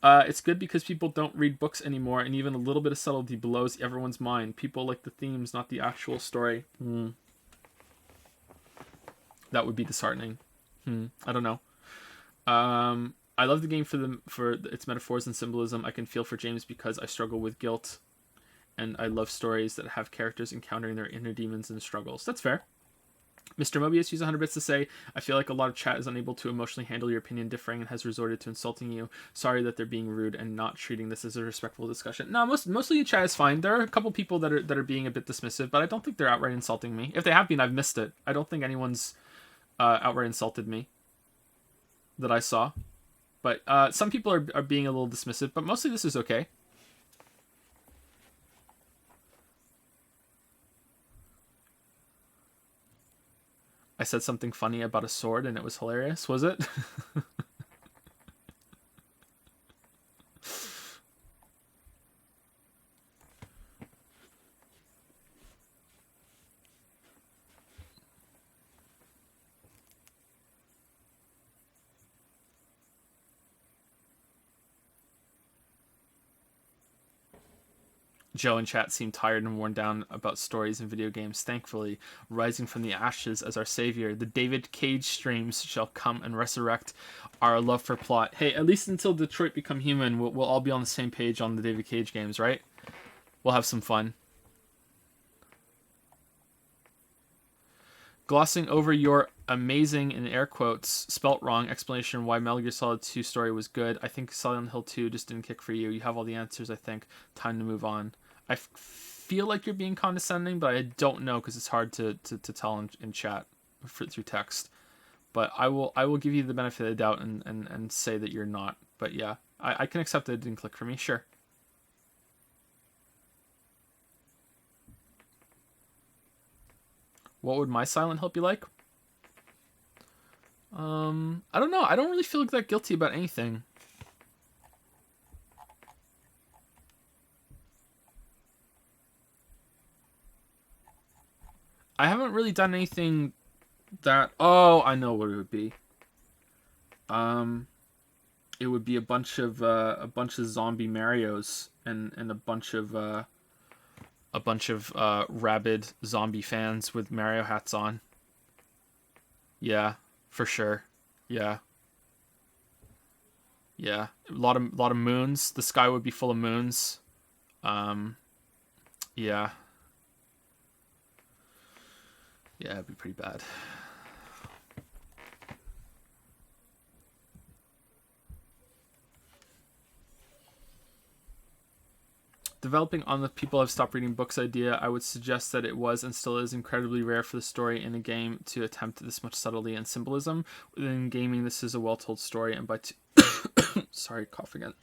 It's good because people don't read books anymore, and even a little bit of subtlety blows everyone's mind. People like the themes, not the actual story. That would be disheartening. I don't know. I love the game for its metaphors and symbolism. I can feel for James because I struggle with guilt. And I love stories that have characters encountering their inner demons and struggles. That's fair. Mr. Mobius used 100 bits to say, I feel like a lot of chat is unable to emotionally handle your opinion differing and has resorted to insulting you. Sorry that they're being rude and not treating this as a respectful discussion. No, mostly the chat is fine. There are a couple people that are being a bit dismissive, but I don't think they're outright insulting me. If they have been, I've missed it. I don't think anyone's outright insulted me that I saw. But some people are being a little dismissive, but mostly this is okay. I said something funny about a sword and it was hilarious, was it? Joe and chat seem tired and worn down about stories and video games. Thankfully, rising from the ashes as our savior, the David Cage streams shall come and resurrect our love for plot. Hey, at least until Detroit Become Human, we'll all be on the same page on the David Cage games, right? We'll have some fun. Glossing over your amazing, in air quotes, spelt wrong, explanation why Metal Gear Solid 2 story was good. I think Silent Hill 2 just didn't kick for you. You have all the answers, I think. Time to move on. I feel like you're being condescending, but I don't know because it's hard to tell in chat through text. But I will give you the benefit of the doubt and say that you're not. But yeah, I can accept that it didn't click for me, sure. What would my Silent Hill be like? I don't know. I don't really feel that guilty about anything. I haven't really done anything that... Oh, I know what it would be. It would be a bunch of zombie Marios and a bunch of rabid zombie fans with Mario hats on. Yeah, for sure. Yeah. Yeah, a lot of moons. The sky would be full of moons. Yeah. Yeah, it'd be pretty bad. Developing on the people have stopped reading books idea, I would suggest that it was and still is incredibly rare for the story in a game to attempt this much subtlety and symbolism. Within gaming, this is a well-told story, and by sorry, cough again.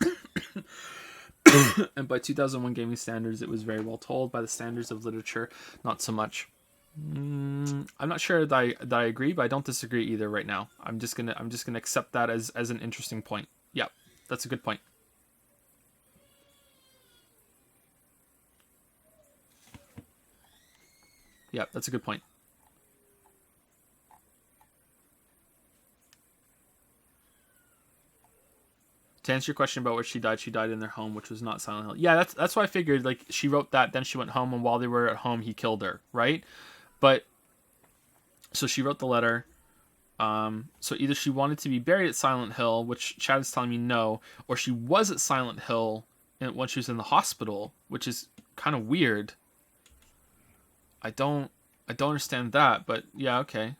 And by 2001 gaming standards, it was very well told. By the standards of literature, not so much. I'm not sure that I agree, but I don't disagree either right now. I'm just gonna accept that as an interesting point. Yeah, that's a good point. Yeah, that's a good point. To answer your question about where she died in their home, which was not Silent Hill. Yeah, that's why I figured, like, she wrote that, then she went home, and while they were at home, he killed her, right? But, so she wrote the letter. So either she wanted to be buried at Silent Hill, which Chad is telling me no, or she was at Silent Hill when she was in the hospital, which is kind of weird. I don't understand that, but yeah, okay.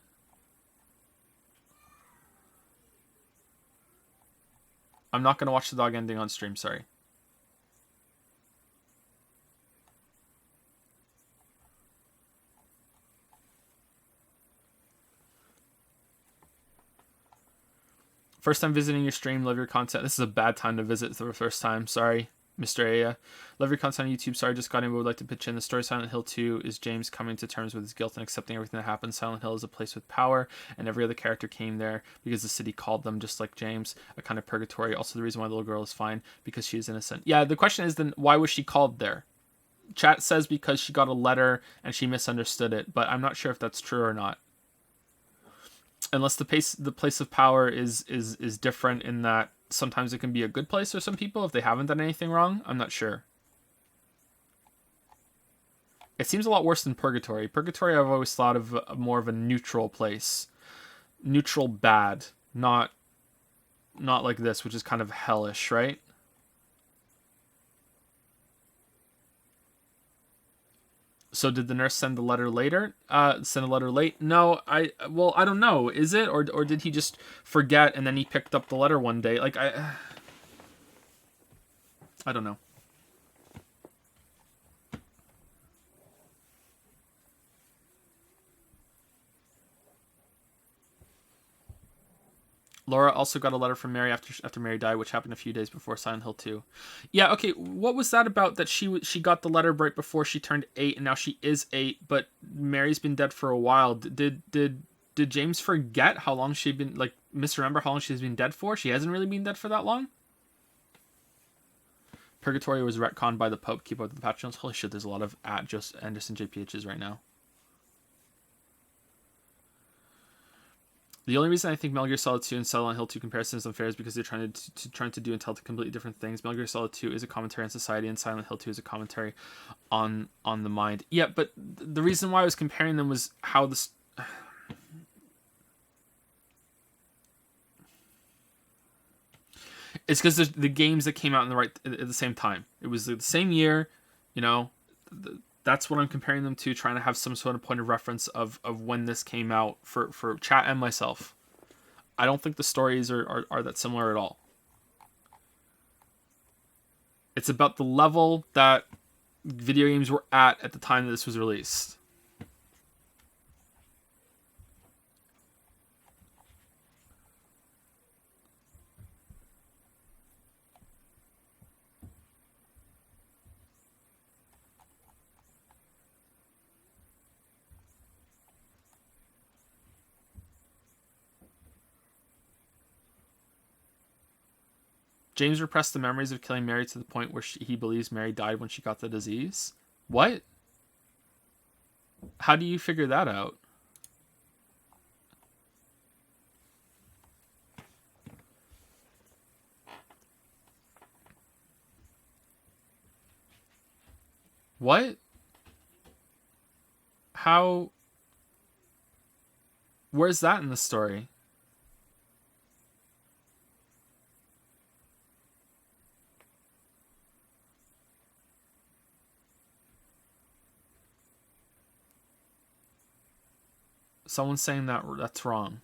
I'm not going to watch the dog ending on stream, sorry. First time visiting your stream, love your content. This is a bad time to visit for the first time, sorry, Mr. Aya. Love your content on YouTube, sorry, just got in, but would like to pitch in. The story of Silent Hill 2 is James coming to terms with his guilt and accepting everything that happened. Silent Hill is a place with power, and every other character came there because the city called them, just like James, a kind of purgatory. Also, the reason why the little girl is fine, because she is innocent. Yeah, the question is then, why was she called there? Chat says because she got a letter and she misunderstood it, but I'm not sure if that's true or not. Unless the place of power is different in that sometimes it can be a good place for some people if they haven't done anything wrong. I'm not sure. It seems a lot worse than Purgatory. Purgatory I've always thought of more of a neutral place. Neutral bad. Not like this, which is kind of hellish, right? So did the nurse send the letter later? Send a letter late? No, I don't know. Is it? Or did he just forget and then he picked up the letter one day? Like, I don't know. Laura also got a letter from Mary after Mary died, which happened a few days before Silent Hill 2. Yeah, okay, what was that about that she got the letter right before she turned 8 and now she is 8, but Mary's been dead for a while? Did James forget how long she'd been, like, misremember how long she's been dead for? She hasn't really been dead for that long? Purgatory was retconned by the Pope. Keep up with the patch notes. Holy shit, there's a lot of @Just Anderson JPHs right now. The only reason I think Metal Gear Solid 2 and Silent Hill 2 comparisons is unfair is because they're trying to do and tell completely different things. Metal Gear Solid 2 is a commentary on society, and Silent Hill 2 is a commentary on the mind. Yeah, but the reason why I was comparing them was how this. It's because the games that came out at the same time. It was the same year, you know. That's what I'm comparing them to, trying to have some sort of point of reference of when this came out for chat and myself. I don't think the stories are that similar at all. It's about the level that video games were at the time that this was released. James repressed the memories of killing Mary to the point where he believes Mary died when she got the disease. What? How do you figure that out? What? How? Where's that in the story? Someone's saying that's wrong.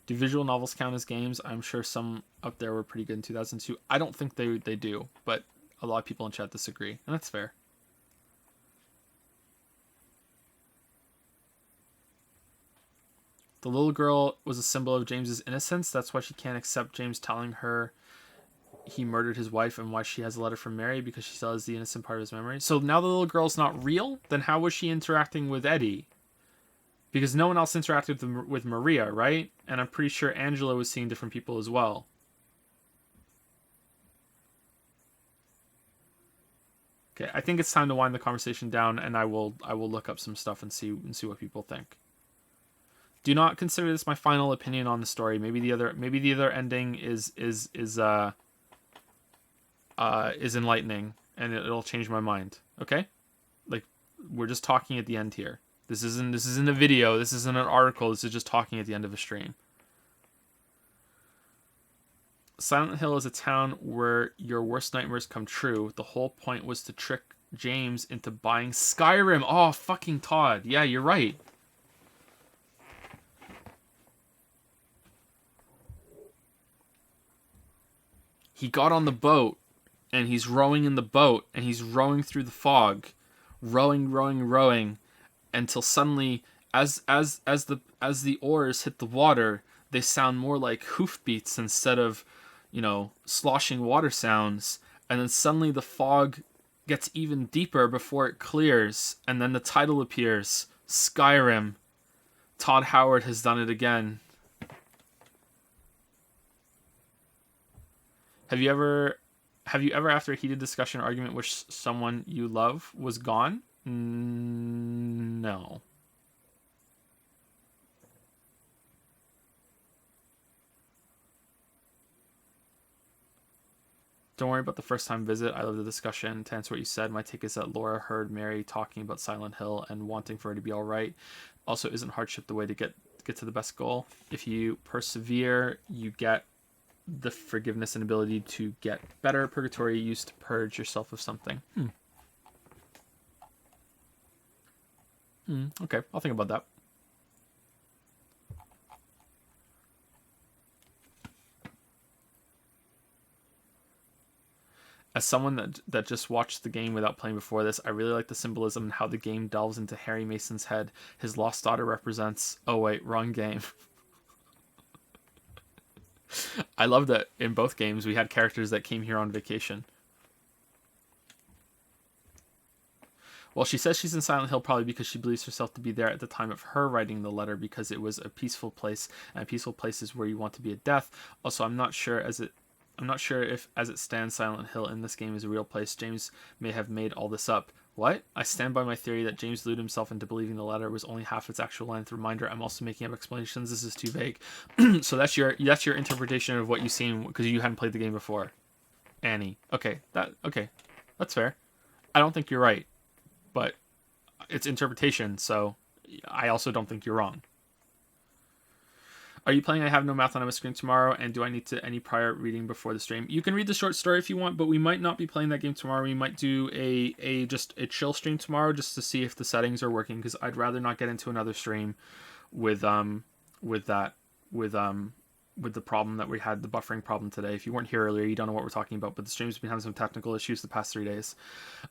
Do visual novels count as games? I'm sure some up there were pretty good in 2002. I don't think they do, but a lot of people in chat disagree, and that's fair. The little girl was a symbol of James's innocence. That's why she can't accept James telling her he murdered his wife, and why she has a letter from Mary, because she still has the innocent part of his memory. So now the little girl's not real? Then how was she interacting with Eddie? Because no one else interacted with Maria, right? And I'm pretty sure Angela was seeing different people as well. Okay, I think it's time to wind the conversation down, and I will look up some stuff and see what people think. Do not consider this my final opinion on the story. Maybe the other ending is enlightening, and it'll change my mind. Okay, like, we're just talking at the end here. This isn't a video. This isn't an article. This is just talking at the end of a stream. Silent Hill is a town where your worst nightmares come true. The whole point was to trick James into buying Skyrim. Oh, fucking Todd. Yeah, you're right. He got on the boat, and he's rowing in the boat, and he's rowing through the fog, rowing, until suddenly, as the oars hit the water, they sound more like hoofbeats instead of, sloshing water sounds. And then suddenly the fog gets even deeper before it clears, and then the title appears: Skyrim. Todd Howard has done it again. Have you ever, after a heated discussion or argument, wish someone you love was gone? No. Don't worry about the first time visit. I love the discussion. To answer what you said, my take is that Laura heard Mary talking about Silent Hill and wanting for her to be all right. Also, isn't hardship the way to get to the best goal? If you persevere, you get the forgiveness and ability to get better. Purgatory used to purge yourself of something. Okay, I'll think about that. As someone that just watched the game without playing before this, I really like the symbolism and how the game delves into Harry Mason's head. His lost daughter represents... Oh wait, wrong game. I love that in both games we had characters that came here on vacation. Well, she says she's in Silent Hill probably because she believes herself to be there at the time of her writing the letter, because it was a peaceful place, and a peaceful place is where you want to be at death. Also, I'm not sure if, as it stands, Silent Hill in this game is a real place. James may have made all this up. What? I stand by my theory that James lured himself into believing the letter was only half its actual length. Reminder, I'm also making up explanations. This is too vague. So that's your interpretation of what you've seen because you hadn't played the game before. Annie. Okay, that's fair. I don't think you're right, but it's interpretation, so I also don't think you're wrong. Are you playing I Have No Math on my screen tomorrow, and do I need any prior reading before the stream? You can read the short story if you want, but we might not be playing that game tomorrow. We might do just a chill stream tomorrow just to see if the settings are working, because I'd rather not get into another stream with the problem that we had, the buffering problem today. If you weren't here earlier, you don't know what we're talking about, but the stream's been having some technical issues the past 3 days.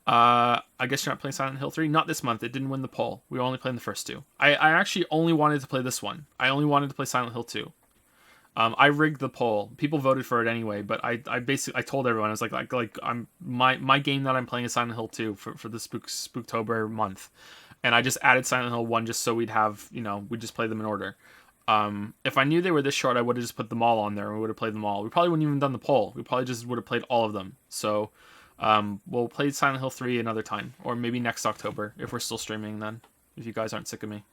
I guess you're not playing Silent Hill 3? Not this month. It didn't win the poll. We were only playing the first two. I actually only wanted to play this one. I only wanted to play Silent Hill 2. I rigged the poll. People voted for it anyway, but I told everyone, I was like my game that I'm playing is Silent Hill 2 for the Spooktober month. And I just added Silent Hill 1 just so we'd have, we'd just play them in order. If I knew they were this short, I would have just put them all on there and we would have played them all. We probably wouldn't even done the poll. We probably just would have played all of them. So, we'll play Silent Hill 3 another time, or maybe next October if we're still streaming then, if you guys aren't sick of me.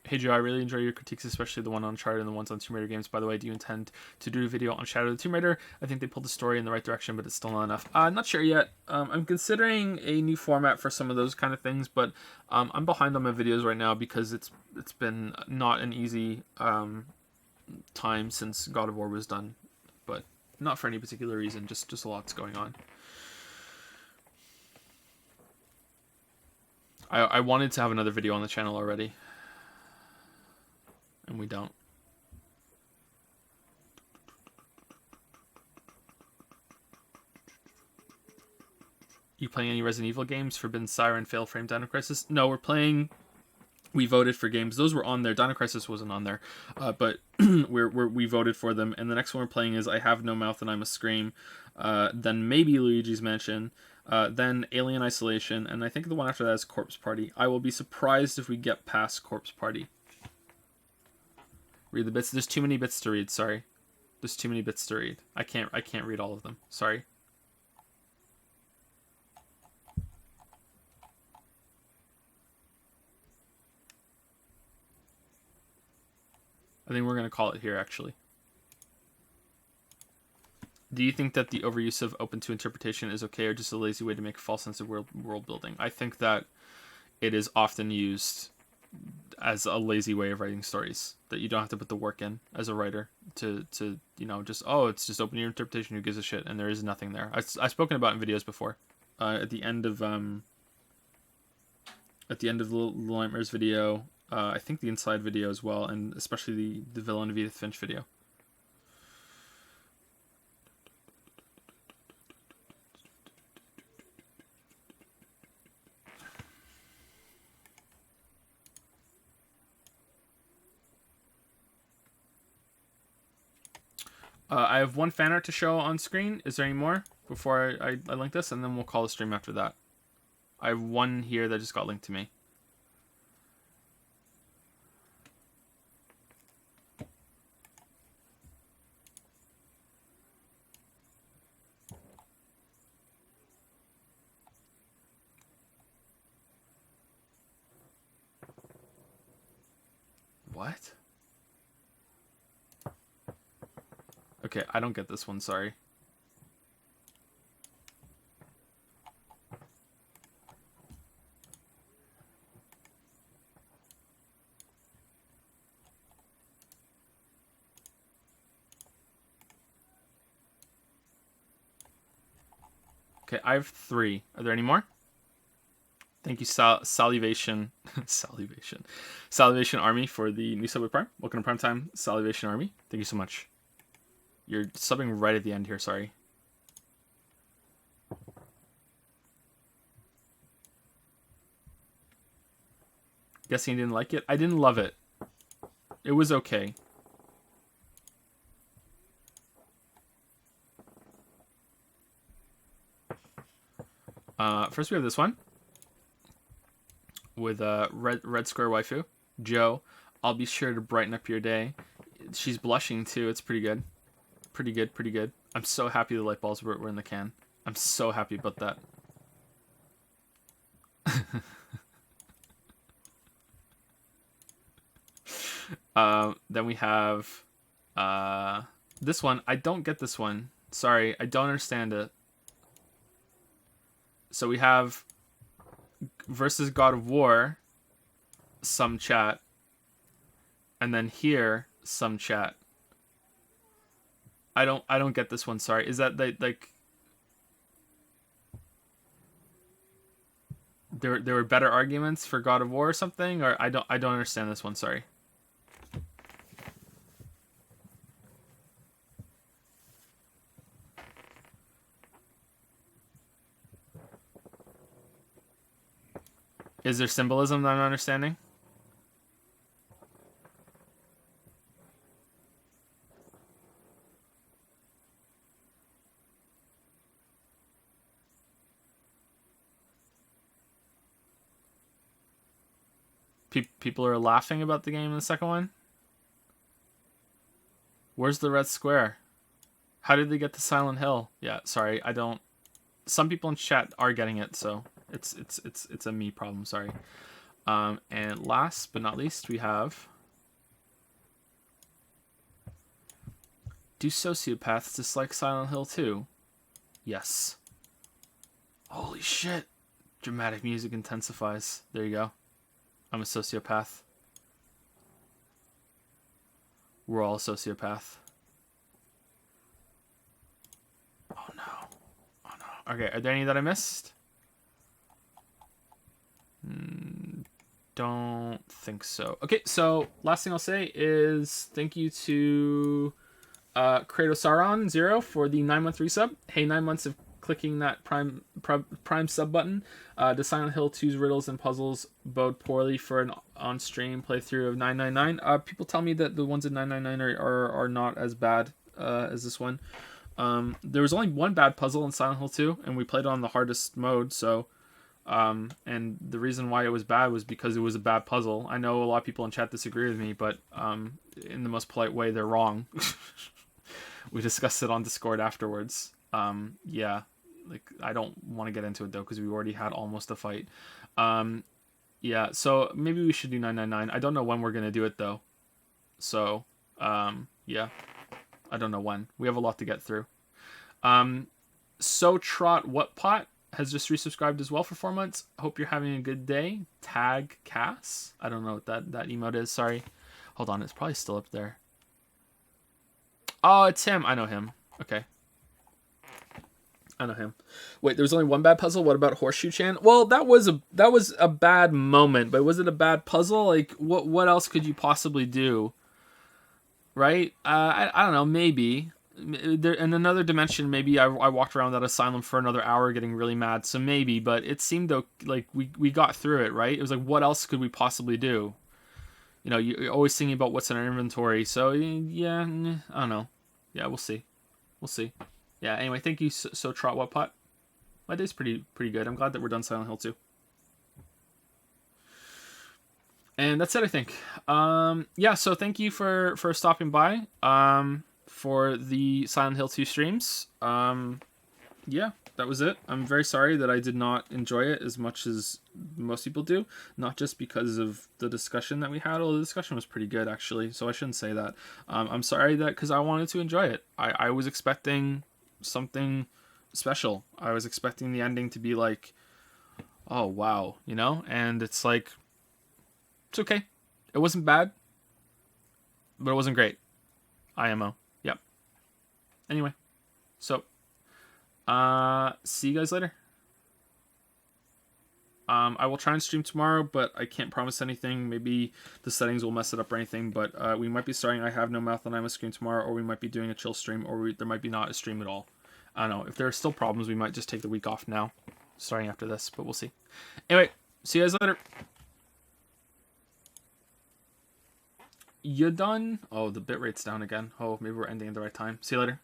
Hey Joe, I really enjoy your critiques, especially the one on Uncharted and the ones on Tomb Raider games. By the way, do you intend to do a video on Shadow of the Tomb Raider? I think they pulled the story in the right direction, but it's still not enough. Not sure yet. I'm considering a new format for some of those kind of things, but I'm behind on my videos right now because it's been not an easy time since God of War was done, but not for any particular reason, just a lot's going on. I wanted to have another video on the channel already. And we don't. You playing any Resident Evil games? Forbidden Siren, Fatal Frame, Dino Crisis? No, we voted for games. Those were on there. Dino Crisis wasn't on there, but we voted for them. And the next one we're playing is I Have No Mouth and I Must Scream. Then maybe Luigi's Mansion. Then Alien Isolation. And I think the one after that is Corpse Party. I will be surprised if we get past Corpse Party. Read the bits. There's too many bits to read. Sorry. There's too many bits to read. I can't read all of them. Sorry. I think we're going to call it here, actually. Do you think that the overuse of open to interpretation is okay, or just a lazy way to make a false sense of world building? I think that it is often used as a lazy way of writing stories, that you don't have to put the work in as a writer to just, oh, it's just open your interpretation, who gives a shit, and there is nothing there. I've spoken about in videos before. At the end of the Little Nightmares video, I think the Inside video as well, and especially the Villain of Edith Finch video. I have one fan art to show on screen. Is there any more before I link this? And then we'll call the stream after that. I have one here that just got linked to me. What? Okay, I don't get this one, sorry. Okay, I have 3. Are there any more? Thank you, Salivation Army for the new sub with Prime. Welcome to Primetime, Salivation Army. Thank you so much. You're subbing right at the end here, sorry. Guessing you didn't like it? I didn't love it. It was okay. First we have this one. With Red Square Waifu. Joe, I'll be sure to brighten up your day. She's blushing too, it's pretty good. Pretty good. I'm so happy the light bulbs were in the can. I'm so happy about that. Then we have this one. I don't get this one. Sorry, I don't understand it. So we have versus God of War, some chat, and then here some chat. I don't get this one. Sorry. Is that like there were better arguments for God of War or something, or I don't understand this one. Sorry. Is there symbolism that I'm not understanding? People are laughing about the game in the second one? Where's the red square? How did they get to Silent Hill? Yeah, sorry, I don't... Some people in chat are getting it, so it's a me problem, sorry. And last but not least, we have... Do sociopaths dislike Silent Hill 2? Yes. Holy shit. Dramatic music intensifies. There you go. I'm a sociopath. We're all a sociopath. Oh no. Oh no. Okay, are there any that I missed? Don't think so. Okay, so last thing I'll say is thank you to Kratos Sauron 0 for the 9-month resub. Hey, 9 months of clicking that prime sub button. The Silent Hill 2's riddles and puzzles bode poorly for an on-stream playthrough of 999. People tell me that the ones in 999 are not as bad as this one. There was only one bad puzzle in Silent Hill 2, and we played it on the hardest mode, so... and the reason why it was bad was because it was a bad puzzle. I know a lot of people in chat disagree with me, but in the most polite way, they're wrong. We discussed it on Discord afterwards. Yeah, like I don't want to get into it though because we already had almost a fight. Yeah, so maybe we should do 999. I don't know when we're gonna do it though. So yeah, I don't know when. We have a lot to get through. So Trot What Pot has just resubscribed as well for 4 months. Hope you're having a good day. Tag Cass. I don't know what that emote is. Sorry. Hold on. It's probably still up there. Oh, it's him. I know him. Okay. I know him. Wait, there was only one bad puzzle. What about Horseshoe Chan? Well, that was a bad moment, but was it a bad puzzle? Like, what else could you possibly do? Right? I don't know. Maybe. There, in another dimension, maybe I walked around that asylum for another hour getting really mad, so maybe, but it seemed like we got through it, right? It was like, what else could we possibly do? You know, you're always thinking about what's in our inventory, so yeah, I don't know. Yeah, we'll see. Yeah, anyway, thank you, so Trot What Pot. My day's pretty good. I'm glad that we're done Silent Hill 2. And that's it, I think. Yeah, so thank you for stopping by. For the Silent Hill 2 streams. Yeah, that was it. I'm very sorry that I did not enjoy it as much as most people do. Not just because of the discussion that we had, although the discussion was pretty good, actually, so I shouldn't say that. I'm sorry that because I wanted to enjoy it. I was expecting something special. I was expecting the ending to be like, oh, wow, you know? And it's like, it's okay. It wasn't bad, but it wasn't great. IMO. Yep. Anyway, so see you guys later. I will try and stream tomorrow, but I can't promise anything. Maybe the settings will mess it up or anything, but we might be starting I Have No Mouth and I'm a Scream tomorrow, or we might be doing a chill stream, or there might be not a stream at all. I don't know. If there are still problems, we might just take the week off now, starting after this, but we'll see. Anyway, see you guys later. You done? Oh, the bitrate's down again. Oh, maybe we're ending at the right time. See you later.